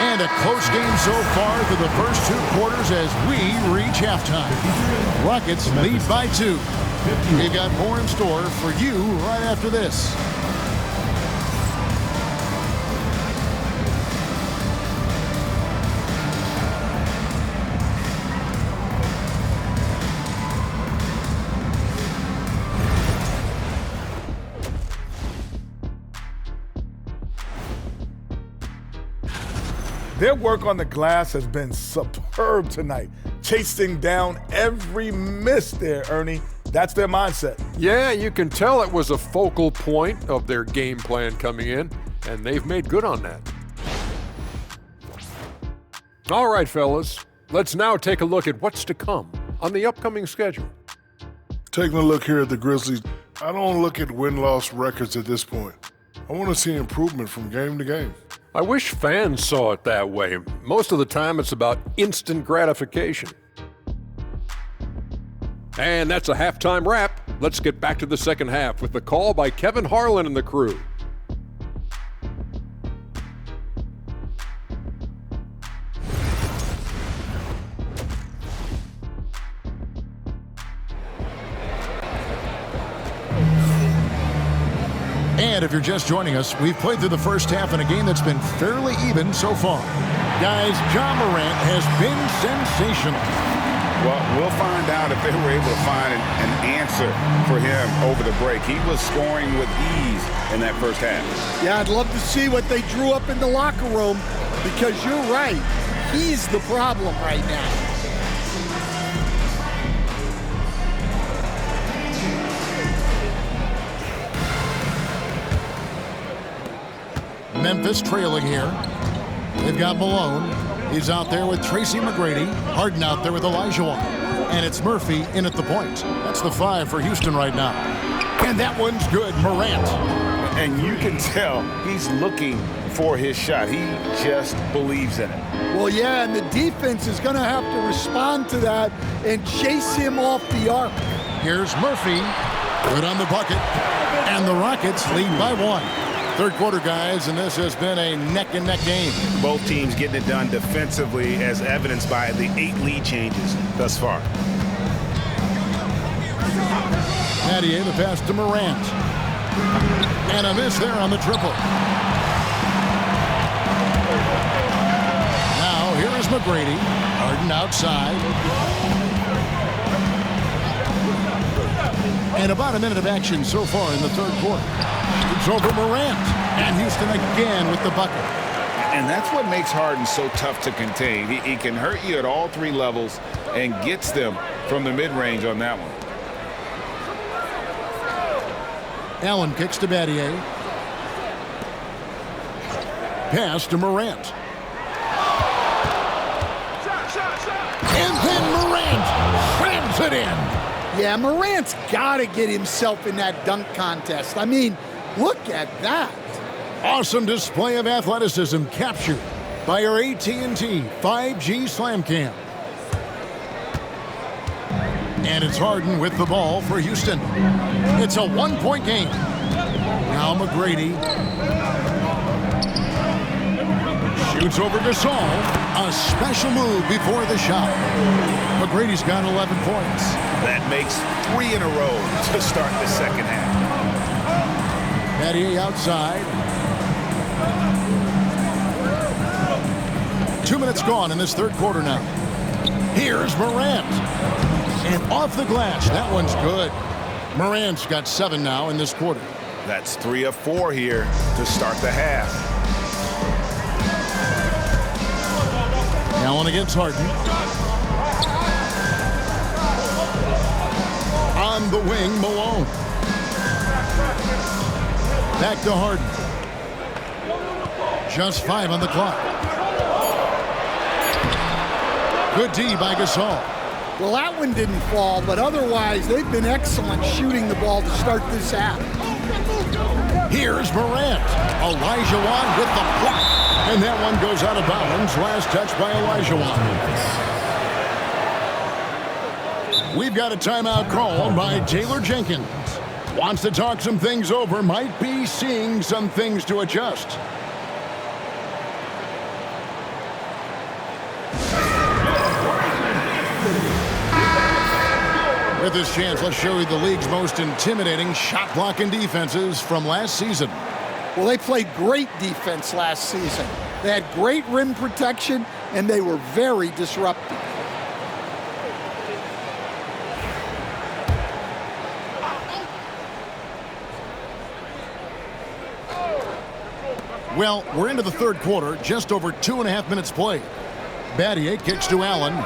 S1: And a close game so far through the first 2 quarters as we reach halftime. Rockets lead by 2. We've got more in store for you right after this.
S8: Their work on the glass has been superb tonight, chasing down every miss there, Ernie. That's their mindset.
S9: Yeah, you can tell it was a focal point of their game plan coming in, and they've made good on that. All right, fellas, let's now take a look at what's to come on the upcoming schedule.
S10: Taking a look here at the Grizzlies, I don't look at win-loss records at this point. I want to see improvement from game to game.
S9: I wish fans saw it that way. Most of the time, it's about instant gratification. And that's a halftime wrap. Let's get back to the second half with the call by Kevin Harlan and the crew.
S1: And if you're just joining us, we've played through the first half in a game that's been fairly even so far. Guys, Ja Morant has been sensational.
S3: Well, we'll find out if they were able to find an answer for him over the break. He was scoring with ease in that first half.
S2: Yeah, I'd love to see what they drew up in the locker room because you're right. He's the problem right now.
S1: Memphis trailing here. They've got Malone. He's out there with Tracy McGrady. Harden out there with Olajuwon. And it's Murphy in at the point. That's the 5 for Houston right now. And that one's good. Morant.
S3: And you can tell he's looking for his shot. He just believes in it.
S2: Well, yeah, and the defense is going to have to respond to that and chase him off the arc.
S1: Here's Murphy. Good on the bucket. And the Rockets lead by 1. Third quarter, guys, and this has been a neck-and-neck game.
S3: Both teams getting it done defensively as evidenced by the 8 lead changes thus far.
S1: Battier, the pass to Morant. And a miss there on the triple. Now, here is McGrady. Harden outside. And about a minute of action so far in the third quarter. It's over Morant. And Houston again with the bucket.
S3: And that's what makes Harden so tough to contain. He can hurt you at all three levels and gets them from the mid-range on that one.
S1: Allen kicks to Battier. Pass to Morant. And then Morant slams it in.
S2: Yeah, Morant's got to get himself in that dunk contest. I mean, look at that.
S1: Awesome display of athleticism captured by our AT&T 5G Slam Cam. And it's Harden with the ball for Houston. It's a one-point game. Now McGrady shoots over Gasol. A special move before the shot. McGrady's got 11 points.
S3: That makes 3 in a row to start the second half.
S1: Battier outside. 2 minutes gone in this third quarter now. Here's Morant. And off the glass, that one's good. Morant's got 7 now in this quarter.
S3: That's 3 of 4 here to start the half.
S1: Allen against Harden. On the wing, Malone. Back to Harden. Just 5 on the clock. Good D by Gasol.
S2: Well, that one didn't fall, but otherwise they've been excellent shooting the ball to start this half.
S1: Here's Morant. Olajuwon with the block. And that one goes out of bounds. Last touch by Olajuwon. We've got a timeout called by Taylor Jenkins. Wants to talk some things over. Might be seeing some things to adjust. With this chance, let's show you the league's most intimidating shot blocking defenses from last season.
S2: Well, they played great defense last season. They had great rim protection, and they were very disruptive.
S1: Well, we're into the third quarter, just over 2.5 minutes played. Battier kicks to Allen.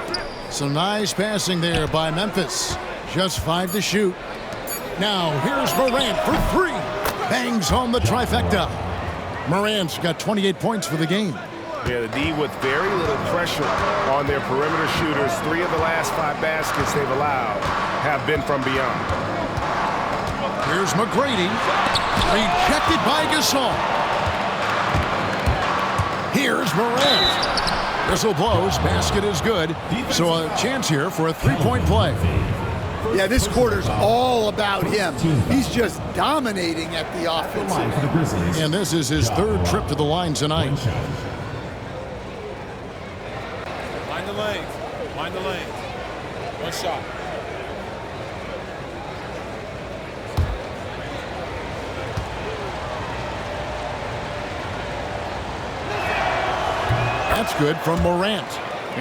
S1: Some nice passing there by Memphis. Just 5 to shoot. Now, here's Morant for 3. Bangs home the trifecta. Morant's got 28 points for the game.
S3: Yeah, the D with very little pressure on their perimeter shooters. 3 of the last 5 baskets they've allowed have been from beyond.
S1: Here's McGrady. Rejected by Gasol. Here's Morant. Whistle blows. Basket is good. So a chance here for a 3-point play.
S2: Yeah, this quarter's all about him. He's just dominating at the offense.
S1: And this is his 3rd trip to the line tonight.
S6: Mind the lanes. Mind the lanes. One shot.
S1: That's good from Morant.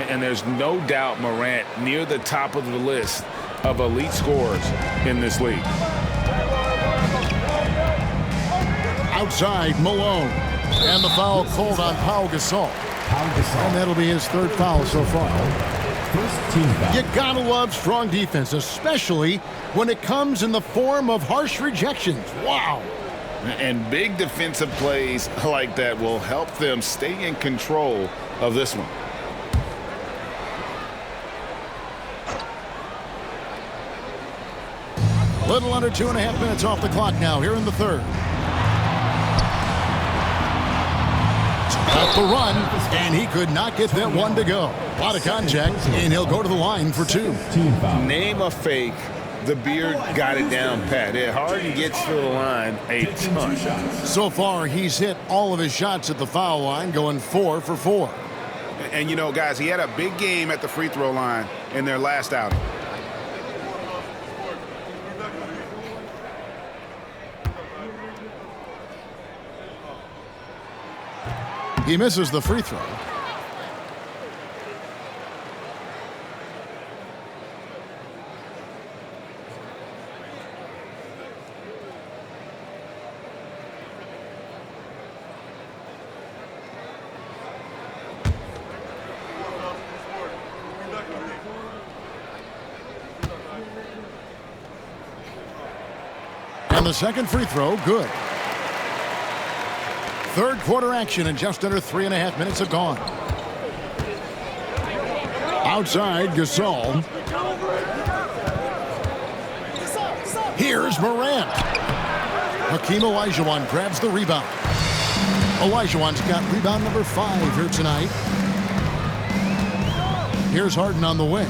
S3: And there's no doubt Morant near the top of the list of elite scorers in this league.
S1: Outside, Malone. And the foul called on Pau Gasol. And that'll be his 3rd foul so far. You gotta love strong defense, especially when it comes in the form of harsh rejections. Wow.
S3: And big defensive plays like that will help them stay in control of this one.
S1: Little under 2.5 minutes off the clock now here in the 3rd. Up the run, and he could not get that one to go. A lot of contact, and he'll go to the line for 2.
S3: Name a fake. The Beard got it down pat. Harden gets to the line a ton.
S1: So far, he's hit all of his shots at the foul line, going 4 for 4.
S3: And, you know, guys, he had a big game at the free throw line in their last outing.
S1: He misses the free throw. And the second free throw, good. Third quarter action, and just under 3.5 minutes have gone. Outside, Gasol. Here's Morant. Hakeem Olajuwon grabs the rebound. Olajuwon's got rebound number 5 here tonight. Here's Harden on the wing.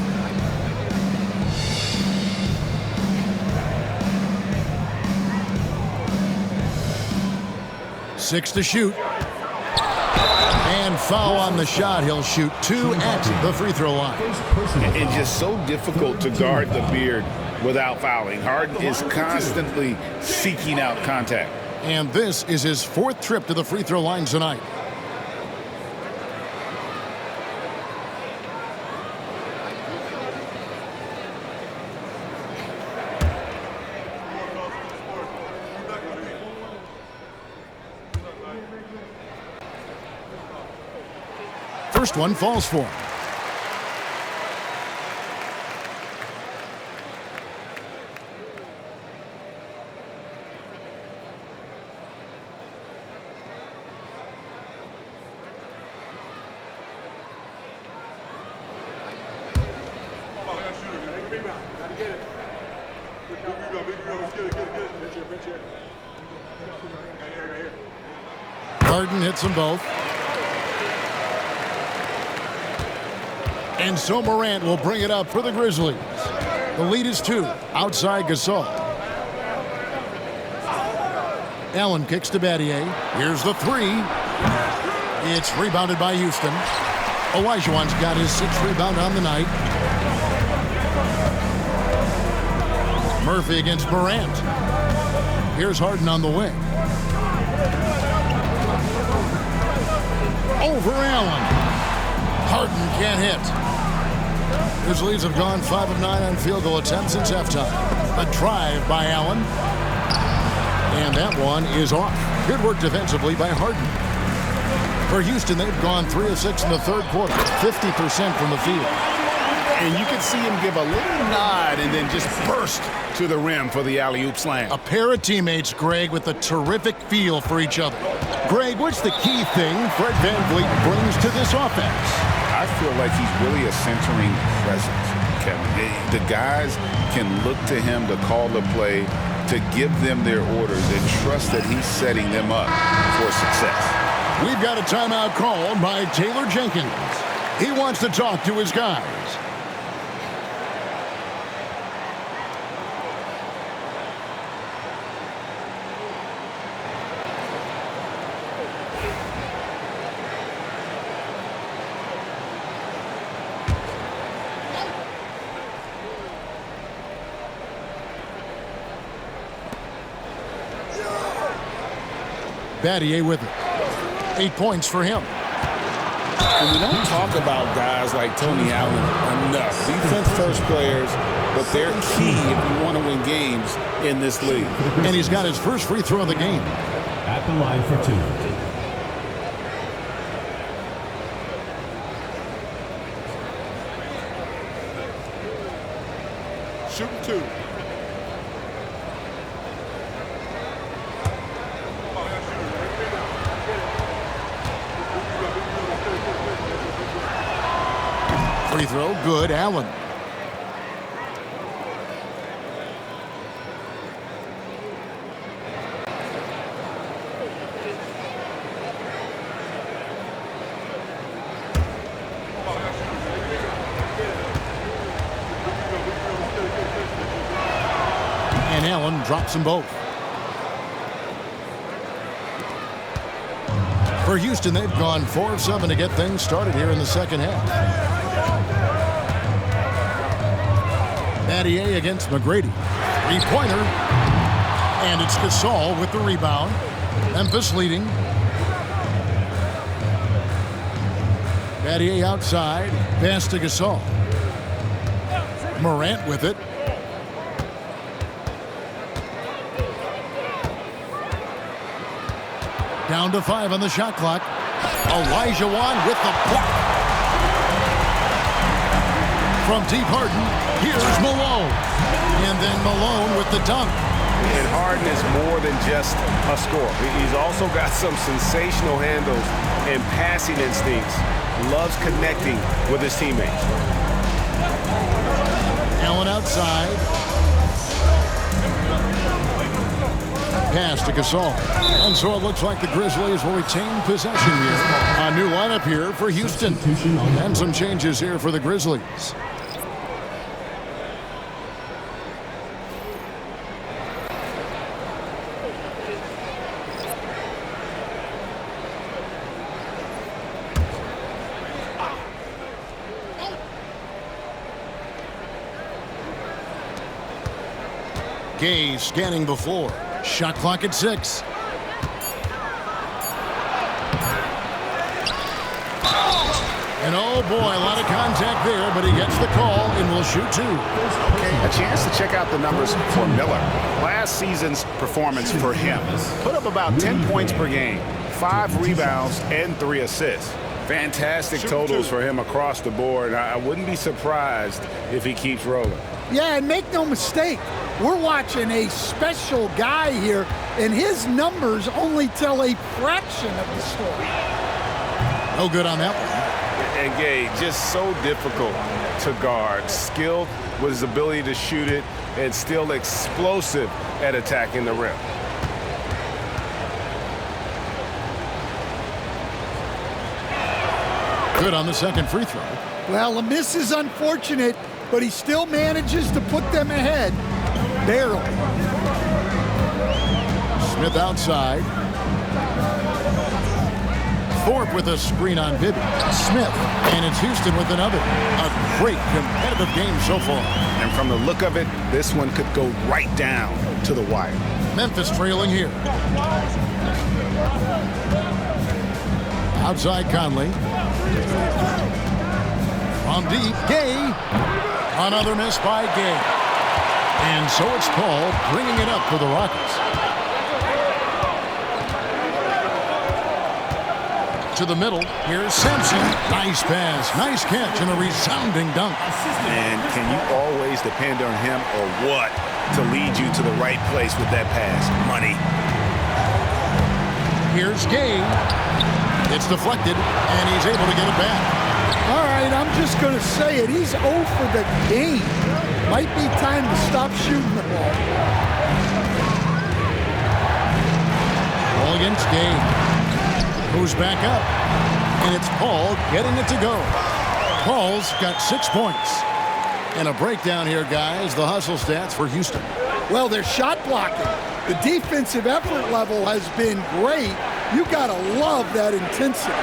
S1: Six to shoot. And foul on the shot. He'll shoot 2 at the free throw line.
S3: It's just so difficult to guard the beard without fouling. Harden is constantly seeking out contact.
S1: And this is his 4th trip to the free throw line tonight. First one falls for him. Harden hits them both. And so Morant will bring it up for the Grizzlies. The lead is 2. Outside Gasol. Allen kicks to Battier. Here's the 3. It's rebounded by Houston. Olajuwon's got his 6th rebound on the night. Murphy against Morant. Here's Harden on the wing. Over Allen. Harden can't hit. Grizzlies have gone 5 of 9 on field goal attempts since halftime. A drive by Allen. And that one is off. Good work defensively by Harden. For Houston, they've gone 3 of 6 in the third quarter. 50% from the field.
S3: And you can see him give a little nod and then just burst to the rim for the alley-oop slam.
S1: A pair of teammates, Greg, with a terrific feel for each other. Greg, what's the key thing Fred VanVleet brings to this offense?
S3: I feel like he's really a centering presence, Kevin. The guys can look to him to call the play, to give them their orders, and trust that he's setting them up for success.
S1: We've got a timeout called by Taylor Jenkins. He wants to talk to his guys. Battier with it. 8 points for him.
S7: And we don't talk about guys like Tony Allen enough. Defense first players, but they're key if you want to win games in this league.
S1: And he's got his first free throw of the game.
S5: At the line for 2.
S8: Shooting 2.
S1: Free throw, good. Allen. And Allen drops them both. For Houston, they've gone 4 of 7 to get things started here in the second half. Battier against McGrady. 3-pointer. And it's Gasol with the rebound. Memphis leading. Battier outside. Pass to Gasol. Morant with it. Down to 5 on the shot clock. Olajuwon with the block. From deep Harden, here's Malone. And then Malone with the dunk.
S3: And Harden is more than just a scorer. He's also got some sensational handles and passing instincts. Loves connecting with his teammates.
S1: Allen outside. Pass to Gasol. And so it looks like the Grizzlies will retain possession here. A new lineup here for Houston. And some changes here for the Grizzlies. Gay scanning the floor. Shot clock at 6. And oh boy, a lot of contact there, but he gets the call and will shoot 2.
S3: Okay, a chance to check out the numbers for Miller. Last season's performance for him put up about 10 points per game, 5 rebounds, and 3 assists. Fantastic totals for him across the board. I wouldn't be surprised if he keeps rolling.
S2: Yeah, and make no mistake, we're watching a special guy here, and his numbers only tell a fraction of the story.
S1: No good on that one.
S3: And Gay, just so difficult to guard. Skilled with his ability to shoot it, and still explosive at attacking the rim.
S1: Good on the second free throw.
S2: Well, a miss is unfortunate, but he still manages to put them ahead. Barely.
S1: Smith outside. Thorpe with a screen on Bibby. Smith, and it's Houston with another. A great competitive game so far.
S3: And from the look of it, this one could go right down to the wire.
S1: Memphis trailing here. Outside Conley. From deep, Gay. Another miss by Gay. And so it's Paul bringing it up for the Rockets. To the middle, here's Sampson. Nice pass, nice catch, and a resounding dunk.
S3: And can you always depend on him or what to lead you to the right place with that pass? Money.
S1: Here's Gay. It's deflected, and he's able to get it back.
S2: All right, I'm just going to say it. He's 0 for the game. Might be time to stop shooting the ball.
S1: Ball against Gay. Who's back up, and it's Paul getting it to go. Paul's got 6 points. And a breakdown here, guys, the hustle stats for Houston.
S2: Well, they're shot blocking. The defensive effort level has been great. You got to love that intensity.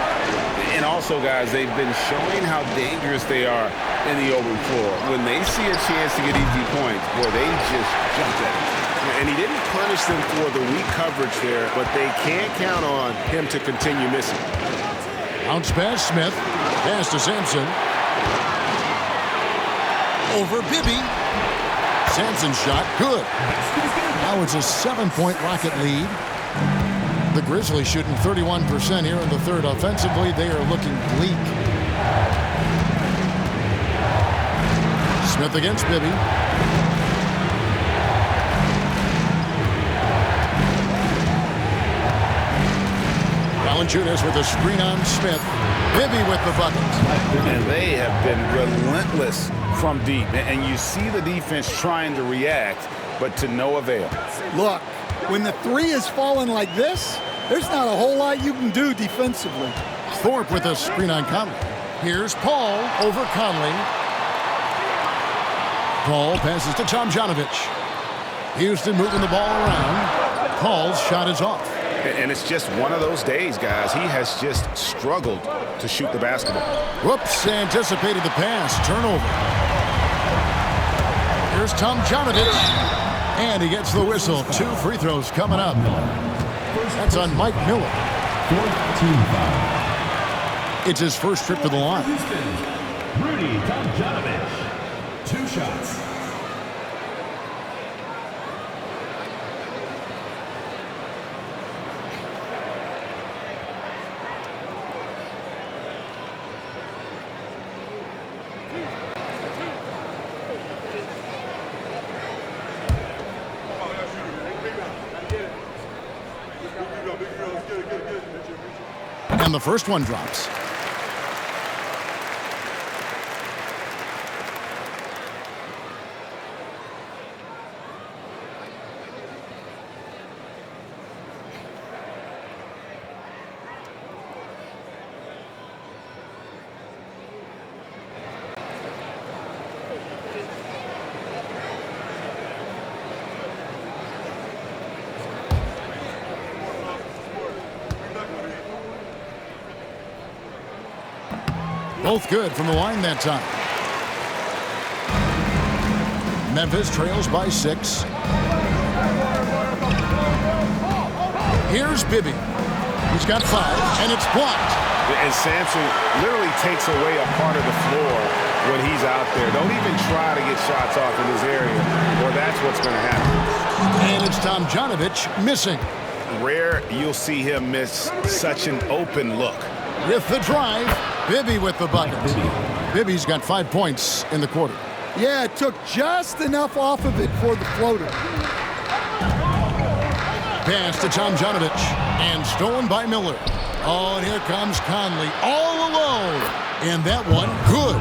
S3: And also, guys, they've been showing how dangerous they are in the open floor. When they see a chance to get easy points, boy, they just jump at it. And he didn't punish them for the weak coverage there, but they can't count on him to continue missing.
S1: Bounce pass, Smith. Pass to Sampson. Over Bibby. Sampson shot, good. Now it's a 7-point Rocket lead. The Grizzlies shooting 31% here in the third. Offensively, they are looking bleak. Smith against Bibby. Valanciunas with a screen on Smith. Bibby with the bucket.
S3: And they have been relentless from deep. And you see the defense trying to react, but to no avail.
S2: Look, when the three is falling like this, there's not a whole lot you can do defensively.
S1: Thorpe with a screen on Conley. Here's Paul over Conley. Paul passes to Tomjanovich. Houston moving the ball around. Paul's shot is off.
S3: And it's just one of those days, guys. He has just struggled to shoot the basketball.
S1: Whoops, anticipated the pass. Turnover. Here's Tomjanovich. And he gets the whistle. 2 free throws coming up. That's on Mike Miller. It's his first trip to the line.
S5: Rudy Tomjanovich. 2 shots.
S1: And the first one drops. Both good from the line that time. Memphis trails by 6. Here's Bibby. He's got 5, and it's blocked.
S3: And Sampson literally takes away a part of the floor when he's out there. Don't even try to get shots off in this area, or that's what's going to happen.
S1: And it's Tomjanovich missing.
S3: Rare you'll see him miss such an open look.
S1: With the drive, Bibby with the bucket. Bibby's got 5 points in the quarter.
S2: Yeah, it took just enough off of it for the floater.
S1: Pass to Tomjanovich, and stolen by Miller. Oh, and here comes Conley all alone. And that one, good.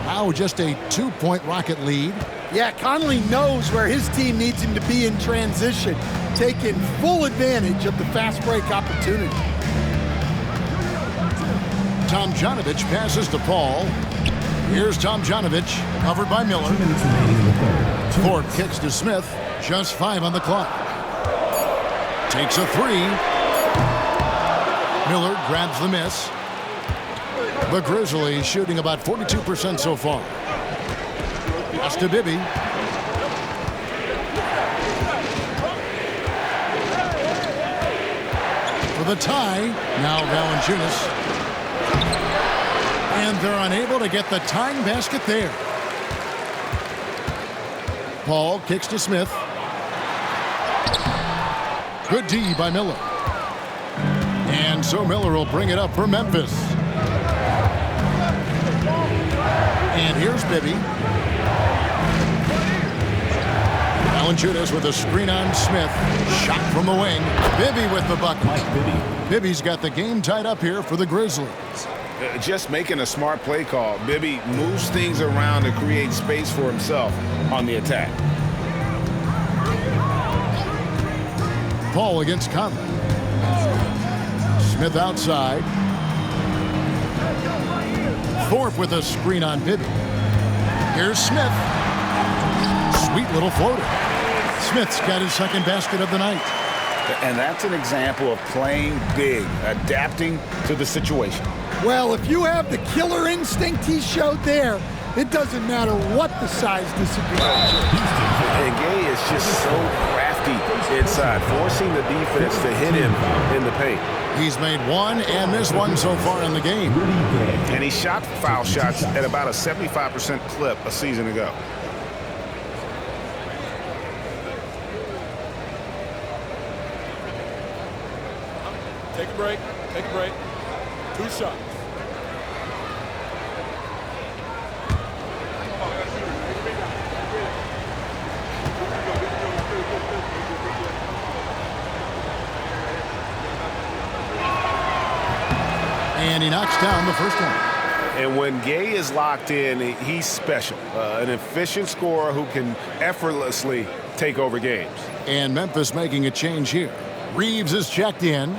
S1: Now just a 2-point Rocket lead.
S2: Yeah, Conley knows where his team needs him to be in transition, taking full advantage of the fast break opportunity.
S1: Tomjanovich passes to Paul. Here's Tomjanovich, covered by Miller. Thorpe kicks to Smith. Just 5 on the clock. Takes a 3. Miller grabs the miss. The Grizzlies shooting about 42% so far. Pass to Bibby. For the tie, now Valanciunas. And they're unable to get the tying basket there. Paul kicks to Smith. Good D by Miller. And so Miller will bring it up for Memphis. And here's Bibby. Valanciunas with a screen on Smith. Shot from the wing. Bibby with the bucket. Bibby's got the game tied up here for the Grizzlies.
S3: Just making a smart play call. Bibby moves things around to create space for himself on the attack.
S1: Paul against Conley. Smith outside. Thorpe with a screen on Bibby. Here's Smith. Sweet little floater. Smith's got his second basket of the night.
S3: And that's an example of playing big, adapting to the situation.
S2: Well, if you have the killer instinct he showed there, it doesn't matter what the size disagreement.
S3: And Gay is just so crafty inside, forcing the defense to hit him in the paint.
S1: He's made 1 and missed 1 so far in the game.
S3: And he shot foul shots at about a 75% clip a season ago.
S6: Take a break. Take a break. 2 shots.
S1: And he knocks down the first one.
S3: And when Gay is locked in, he's special. An efficient scorer who can effortlessly take over games.
S1: And Memphis making a change here. Reeves is checked in.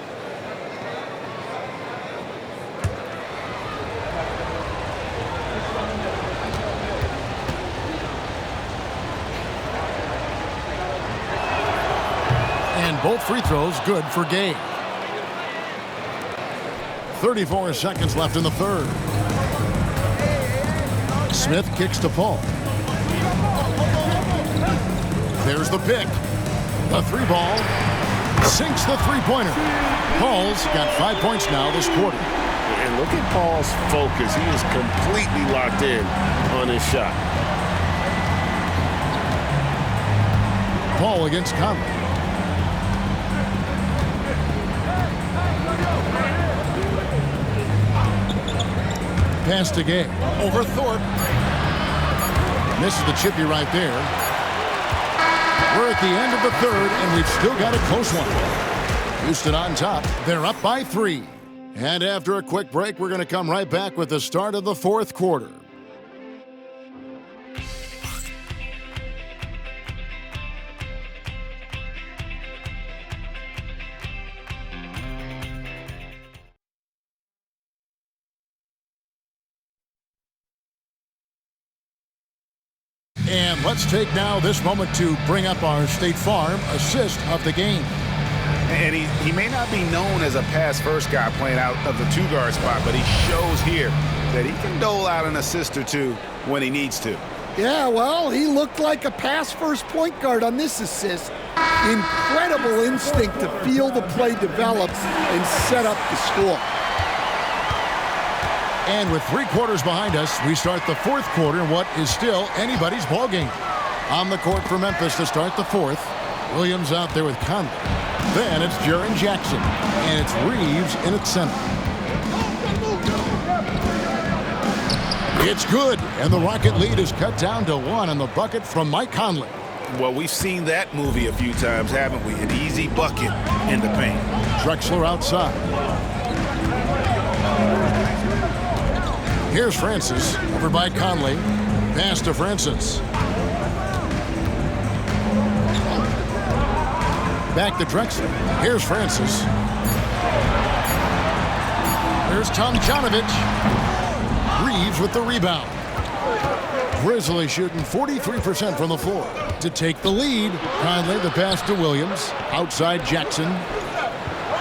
S1: And both free throws good for Gay. 34 seconds left in the third. Smith kicks to Paul. There's the pick. The 3 ball. Sinks the 3-pointer. Paul's got 5 points now this quarter.
S7: And look at Paul's focus. He is completely locked in on his shot.
S1: Paul against Conley. Pass to Gay. Over Thorpe. Misses the chippy right there. We're at the end of the third, and we've still got a close one. Houston on top. They're up by 3. And after a quick break, we're going to come right back with the start of the fourth quarter. And let's take now this moment to bring up our State Farm assist of the game.
S3: And he may not be known as a pass-first guy playing out of the two-guard spot, but he shows here that he can dole out an assist or two when he needs to.
S2: Yeah, well, he looked like a pass-first point guard on this assist. Incredible instinct to feel the play develop and set up the score.
S1: And with 3 quarters behind us, we start the fourth quarter in what is still anybody's ball game. On the court for Memphis to start the fourth. Williams out there with Conley. Then it's Jaren Jackson. And it's Reeves in its center. It's good. And the Rocket lead is cut down to 1 on the bucket from Mike Conley.
S3: Well, we've seen that movie a few times, haven't we? An easy bucket in the paint.
S1: Drexler outside. Here's Francis, over by Conley. Pass to Francis. Back to Drexler. Here's Francis. Here's Tomjanovich. Reeves with the rebound. Grizzlies shooting 43% from the floor. To take the lead, Conley the pass to Williams. Outside Jackson.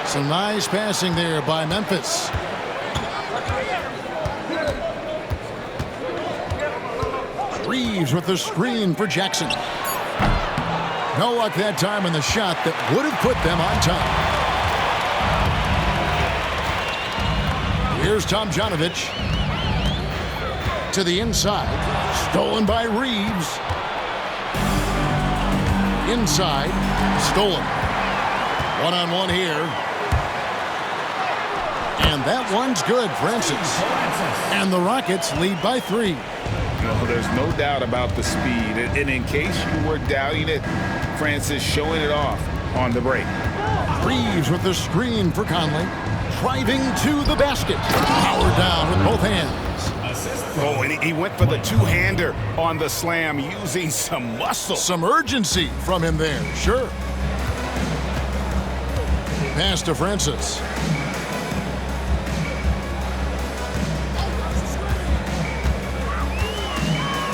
S1: Some nice passing there by Memphis. Reeves with the screen for Jackson. No luck that time on the shot that would have put them on top. Here's Tomjanovich. To the inside. Stolen by Reeves. Inside. Stolen. One-on-one here. And that one's good, Francis. And the Rockets lead by 3.
S3: Well, there's no doubt about the speed. And in case you were doubting it, Francis showing it off on the break.
S1: Reeves with the screen for Conley. Driving to the basket. Power down with both hands.
S3: Oh, and he went for the two-hander on the slam using some muscle.
S1: Some urgency from him there, sure. Pass to Francis.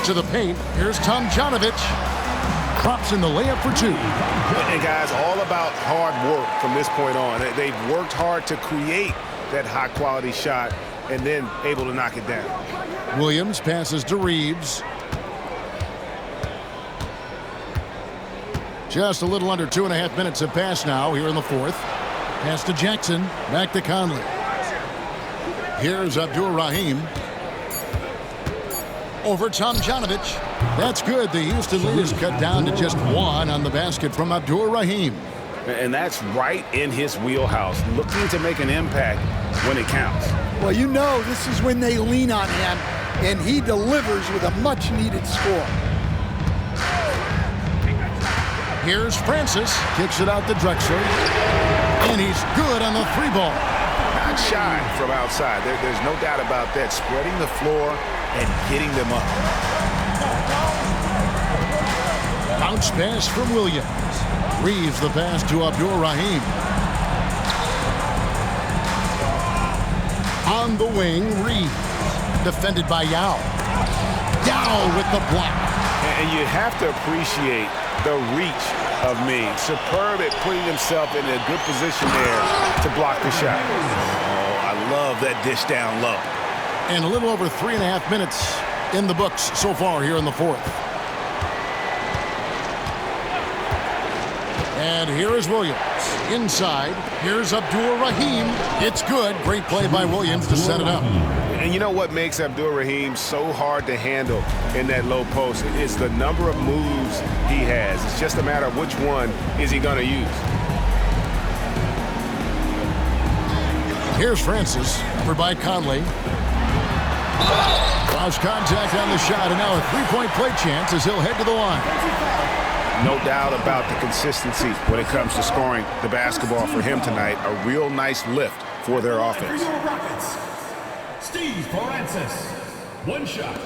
S1: To the paint. Here's Tomjanovich. Drops in the layup for 2.
S3: And guys, all about hard work from this point on. They've worked hard to create that high-quality shot and then able to knock it down.
S1: Williams passes to Reeves. Just a little under 2.5 minutes have passed now here in the fourth. Pass to Jackson. Back to Conley. Here's Abdur-Rahim. Over Tomjanovich. That's good. The Houston lead is cut down to just 1 on the basket from Abdur-Rahim.
S3: And that's right in his wheelhouse, looking to make an impact when it counts.
S2: Well, you know this is when they lean on him, and he delivers with a much-needed score.
S1: Here's Francis. Kicks it out to Drexler. And he's good on the 3-ball.
S3: Not shy from outside. There's no doubt about that. Spreading the floor and getting them up.
S1: Bounce pass from Williams. Reeves the pass to Abdur-Rahim. On the wing, Reeves. Defended by Yao. Yao with the block.
S3: And you have to appreciate the reach of Mean. Superb at putting himself in a good position there to block the shot. Oh, I love that dish down low.
S1: And a little over 3.5 minutes in the books so far here in the fourth. And here is Williams. Inside. Here's Abdur-Rahim. It's good. Great play by Williams to set it up.
S3: And you know what makes Abdur-Rahim so hard to handle in that low post? It's the number of moves he has. It's just a matter of which one is he going to use.
S1: Here's Francis. Over by Conley. Lost contact on the shot, and now a 3-point play chance as he'll head to the line.
S3: No doubt about the consistency when it comes to scoring the basketball for him tonight. A real nice lift for their
S5: For
S3: offense.
S5: your Rockets, Steve Francis. One shot.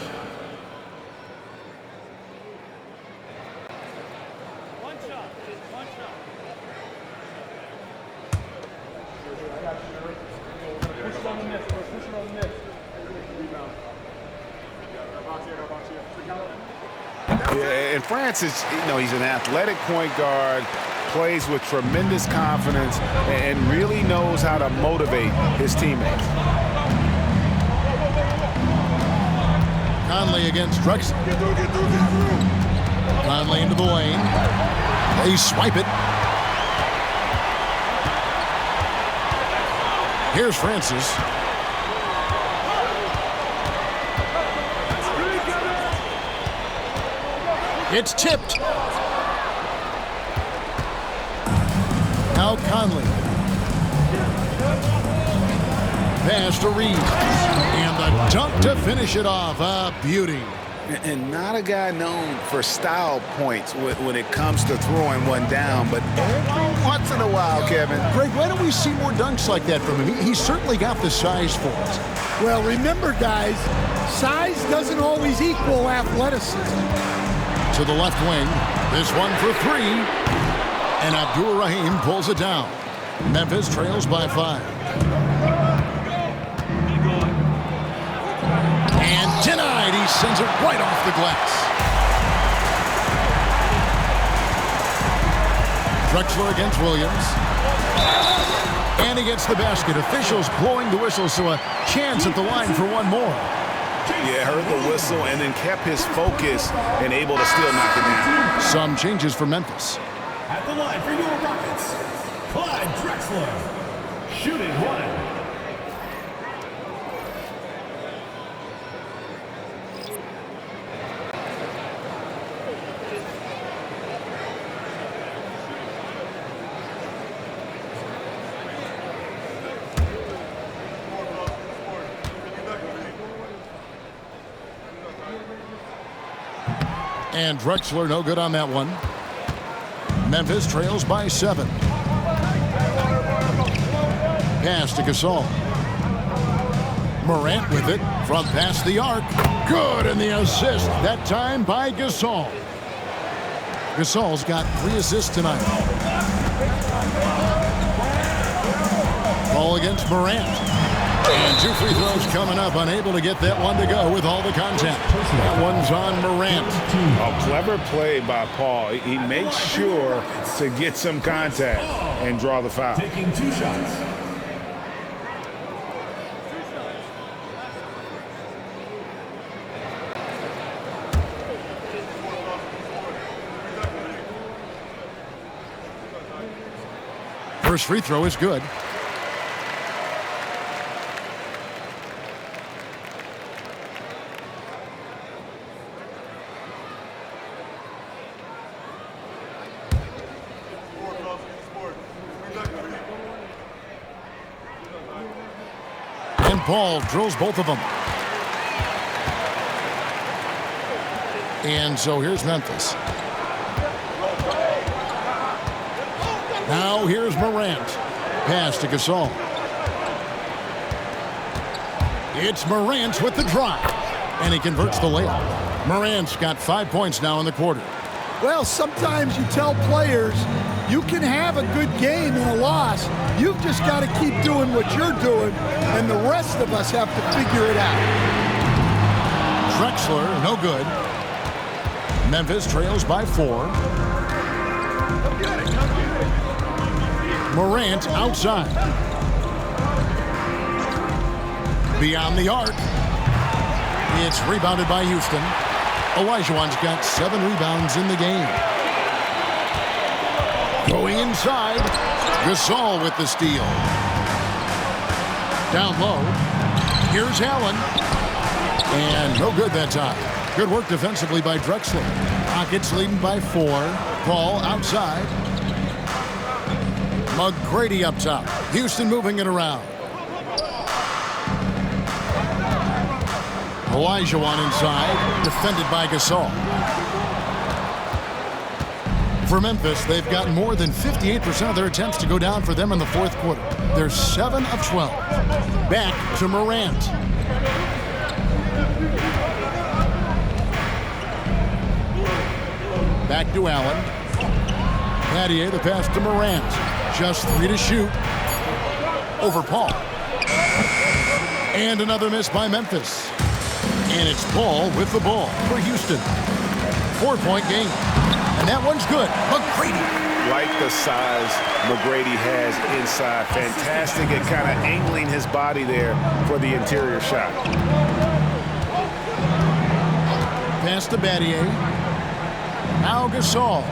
S3: Yeah, and Francis, he's an athletic point guard, plays with tremendous confidence, and really knows how to motivate his teammates.
S1: Conley against Drexler. Conley into the lane. They swipe it. Here's Francis. It's tipped. Now Conley. Pass to Reeves. And the dunk to finish it off. A beauty.
S3: And not a guy known for style points when it comes to throwing one down, but every once in a while, Kevin.
S1: Greg, why don't we see more dunks like that from him? He's certainly got the size for it.
S2: Well, remember, guys, size doesn't always equal athleticism.
S1: To the left wing. This one for three. And Abdur-Rahim pulls it down. Memphis trails by 5. And denied. He sends it right off the glass. Drexler against Williams. And he gets the basket. Officials blowing the whistle, so a chance at the line for one more.
S3: Yeah, heard the whistle and then kept his focus and able to still knock it down.
S1: Some changes for Memphis.
S5: At the line for your Rockets, Clyde Drexler. Shooting one.
S1: And Drexler no good on that one. Memphis trails by 7. Pass to Gasol. Morant with it from past the arc. Good, and the assist, that time by Gasol. Gasol's got 3 assists tonight. Ball against Morant. And 2 free throws coming up, unable to get that one to go with all the contact. That one's on Morant.
S3: A clever play by Paul. He makes sure to get some contact and draw the foul.
S5: Taking 2 shots.
S1: First free throw is good. And Paul drills both of them. And so here's Memphis. Now here's Morant. Pass to Gasol. It's Morant with the drive. And he converts the layup. Morant's got 5 points now in the quarter.
S2: Well, sometimes you tell players you can have a good game in a loss. You've just got to keep doing what you're doing, and the rest of us have to figure it out.
S1: Drexler, no good. Memphis trails by 4. Morant outside. Beyond the arc. It's rebounded by Houston. Olajuwon's got 7 rebounds in the game. Going inside. Gasol with the steal. Down low. Here's Allen. And no good that time. Good work defensively by Drexler. Rockets leading by 4. Paul outside. McGrady up top. Houston moving it around. Olajuwon inside. Defended by Gasol. For Memphis, they've gotten more than 58% of their attempts to go down for them in the fourth quarter. They're 7 of 12. Back to Morant. Back to Allen. Battier, the pass to Morant. Just 3 to shoot. Over Paul. And another miss by Memphis. And it's Paul with the ball for Houston. 4-point game. And that one's good. McGrady.
S3: Like the size McGrady has inside. Fantastic at kind of angling his body there for the interior shot.
S1: Pass to Battier. Now Gasol.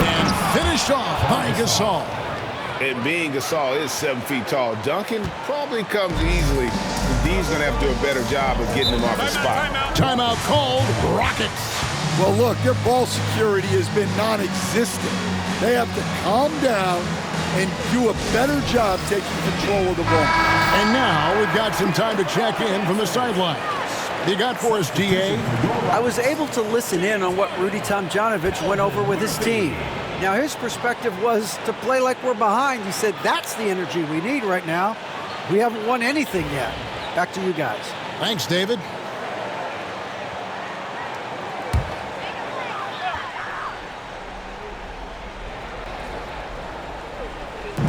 S1: And finished off by Gasol.
S3: And being Gasol is 7 feet tall, dunking probably comes easily. Dean's going to have to do a better job of getting him off his spot.
S1: Timeout called. Rockets.
S2: Well, look, their ball security has been non-existent. They have to calm down and do a better job taking control of the ball.
S1: And now we've got some time to check in from the sidelines. You got for us, DA?
S4: I was able to listen in on what Rudy Tomjanovich went over with his team. Now, his perspective was to play like we're behind. He said that's the energy we need right now. We haven't won anything yet. Back to you guys.
S1: Thanks, David.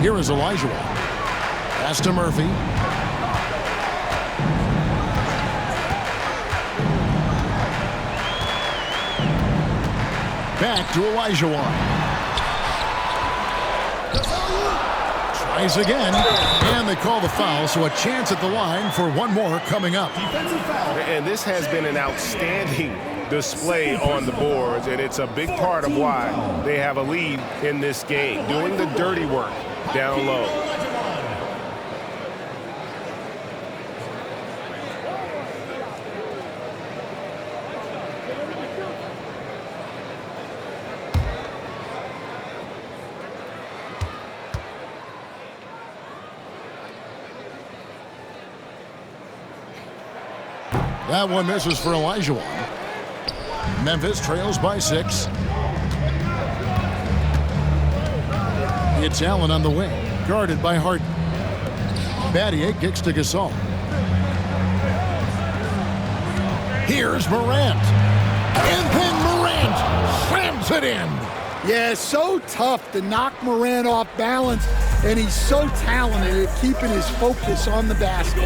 S1: Here is Elijah. Pass to Murphy. Back to Elijah. Tries again, and they call the foul, so a chance at the line for one more coming up.
S3: And this has been an outstanding display on the boards, and it's a big part of why they have a lead in this game, doing the dirty work down low.
S1: That one misses for Elijah. Memphis trails by 6. It's Allen on the wing, guarded by Harden. Battier kicks to Gasol. Here's Morant. And then Morant slams it in.
S2: Yeah, so tough to knock Morant off balance, and he's so talented at keeping his focus on the basket.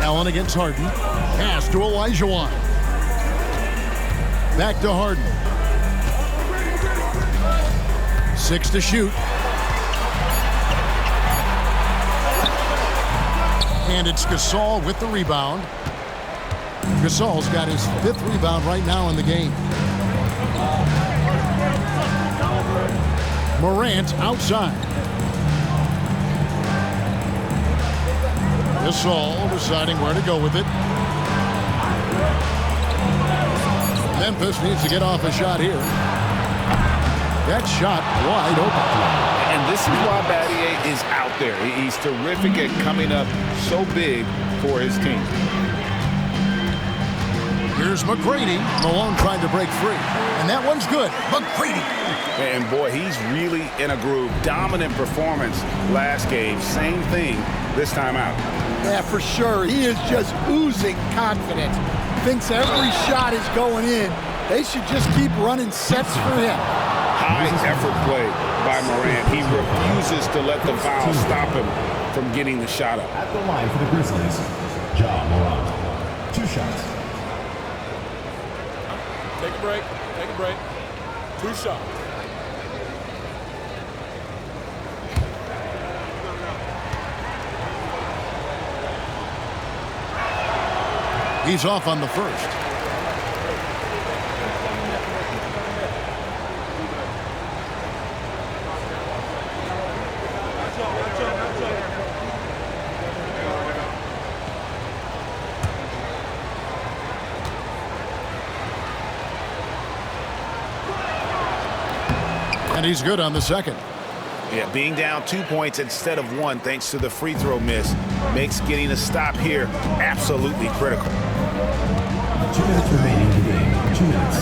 S1: Allen against Harden. Pass to Elijah. Back to Harden. 6 to shoot. And it's Gasol with the rebound. Gasol's got his 5th rebound right now in the game. Morant outside. Gasol deciding where to go with it. Memphis needs to get off a shot here. That shot wide open.
S3: And this is why Battier is out there. He's terrific at coming up so big for his team.
S1: Here's McGrady. Malone trying to break free. And that one's good. McGrady.
S3: And boy, he's really in a groove. Dominant performance last game. Same thing this time out.
S2: Yeah, for sure. He is just oozing confidence. Thinks every shot is going in. They should just keep running sets for him.
S3: High effort play by Morant. He refuses to let the foul stop him from getting the shot up.
S5: At the line for the Grizzlies, Ja Morant. 2 shots.
S6: Take a break. Take a break. 2 shots.
S1: He's off on the first. And he's good on the second.
S3: Yeah, being down 2 points instead of 1 thanks to the free throw miss makes getting a stop here absolutely critical.
S5: 2 minutes remaining in the game. 2 minutes.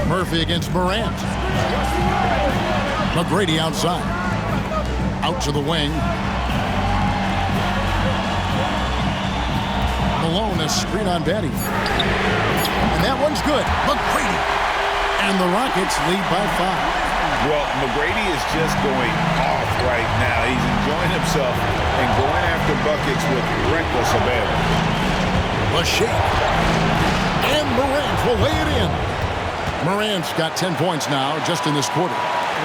S1: Murphy against Morant. McGrady outside. Out to the wing. Malone, a screen on Betty. And that one's good. McGrady. And the Rockets lead by 5.
S3: Well, McGrady is just going off right now. He's enjoying himself and going after buckets with reckless abandon.
S1: A shake. And Morant will lay it in. Morant's got 10 points now just in this quarter.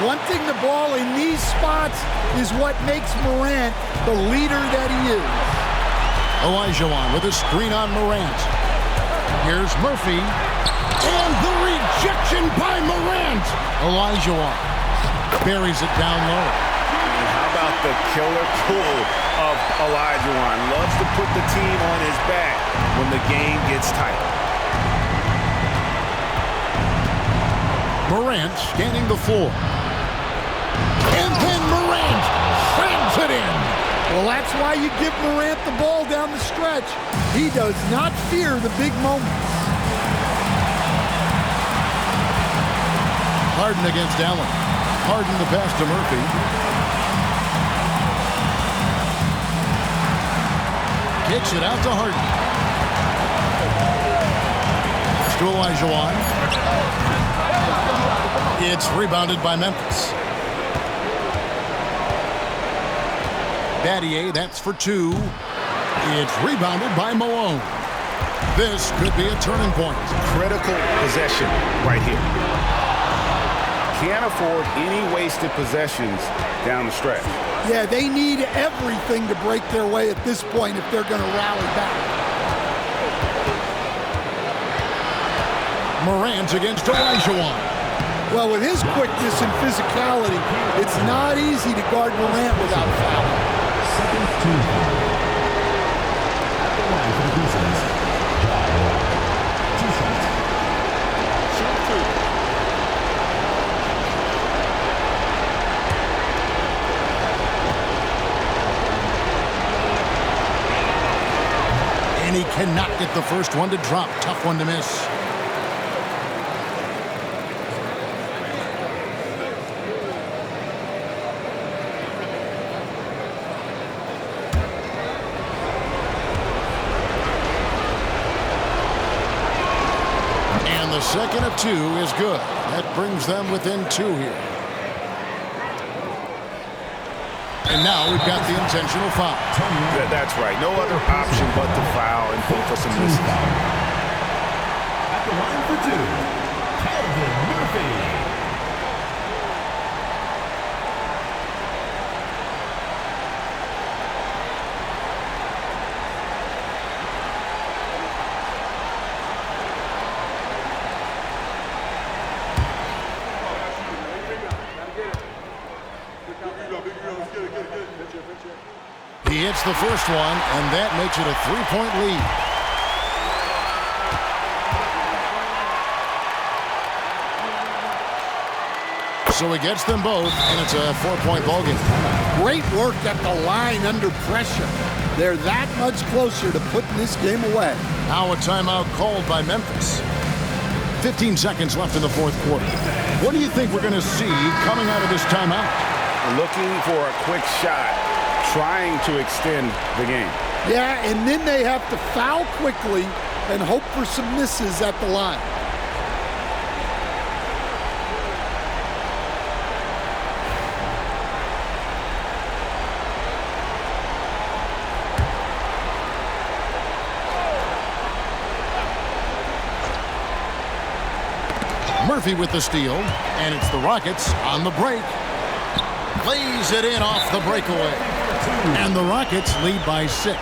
S2: Wanting the ball in these spots is what makes Morant the leader that he is.
S1: Olajuwon with a screen on Morant. Here's Murphy. And the rejection by Morant. Olajuwon buries it down low.
S3: And how about the killer pull of Olajuwon? Loves to put the team on his back when the game gets tight.
S1: Morant scanning the floor. And then Morant slams it in.
S2: Well, that's why you give Morant the ball down the stretch. He does not fear the big moments.
S1: Harden against Allen. Harden the pass to Murphy. Kicks it out to Harden. To Olajuwon. It's rebounded by Memphis. Battier, that's for 2. It's rebounded by Malone. This could be a turning point.
S3: Critical possession right here. Can't afford any wasted possessions down the stretch.
S2: Yeah, they need everything to break their way at this point if they're going to rally back.
S1: Morant against Olajuwon.
S2: Well, with his quickness and physicality, it's not easy to guard Morant without fouling.
S5: Second to at the line for the Grizzlies. 2 shots.
S1: And he cannot get the first one to drop. Tough one to miss. And the second of 2 is good. That brings them within 2 here. And now we've got the intentional foul.
S3: That's right. No other option but to foul and hope for some misses.
S5: At the line for 2, Calvin Murphy.
S1: He hits the first one, and that makes it a 3-point lead. So he gets them both, and it's a 4-point ballgame.
S2: Great work at the line under pressure. They're that much closer to putting this game away.
S1: Now a timeout called by Memphis. 15 seconds left in the 4th quarter. What do you think we're going to see coming out of this timeout?
S3: Looking for a quick shot, trying to extend the game.
S2: Yeah, and then they have to foul quickly and hope for some misses at the line.
S1: Murphy with the steal, and it's the Rockets on the break. Lays it in off the breakaway. And the Rockets lead by 6.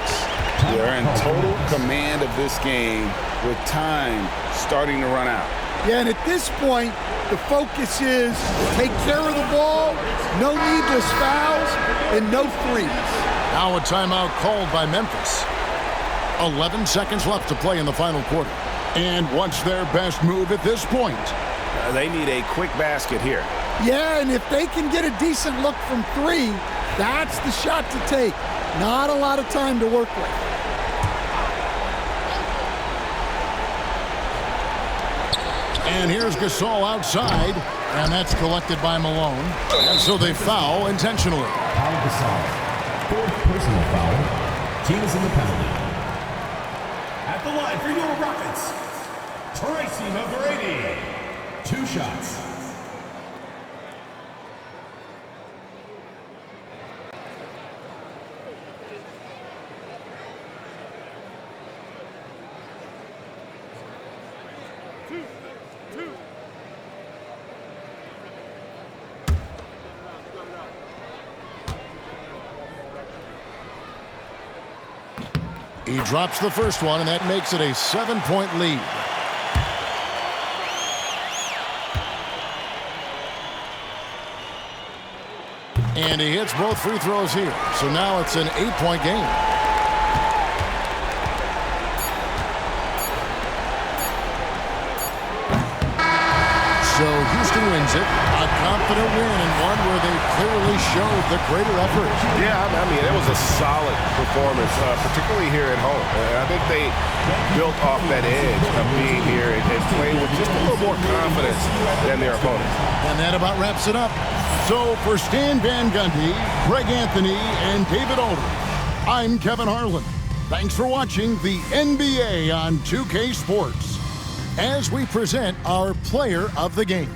S3: They're in total command of this game with time starting to run out.
S2: Yeah, and at this point, the focus is take care of the ball, no needless fouls, and no threes.
S1: Now a timeout called by Memphis. 11 seconds left to play in the final quarter. And what's their best move at this point?
S3: They need a quick basket here.
S2: Yeah, and if they can get a decent look from 3, that's the shot to take. Not a lot of time to work with.
S1: And here's Gasol outside, and that's collected by Malone. And so they foul intentionally.
S5: Pau Gasol, 4th personal foul. Team is in the penalty. At the line for your Rockets, Tracy McGrady. 2 shots.
S1: He drops the first one, and that makes it a 7-point lead. And he hits both free throws here. So now it's an 8-point game. So Houston wins it. A confident win, and one where they clearly showed the greater effort.
S11: Yeah, I mean, it was a solid performance, particularly here at home. I think they built off that edge of being here and playing with just a little more confidence than their opponents.
S1: And that about wraps it up. So for Stan Van Gundy, Greg Anthony, and David Aldridge, I'm Kevin Harlan. Thanks for watching the NBA on 2K Sports as we present our player of the game.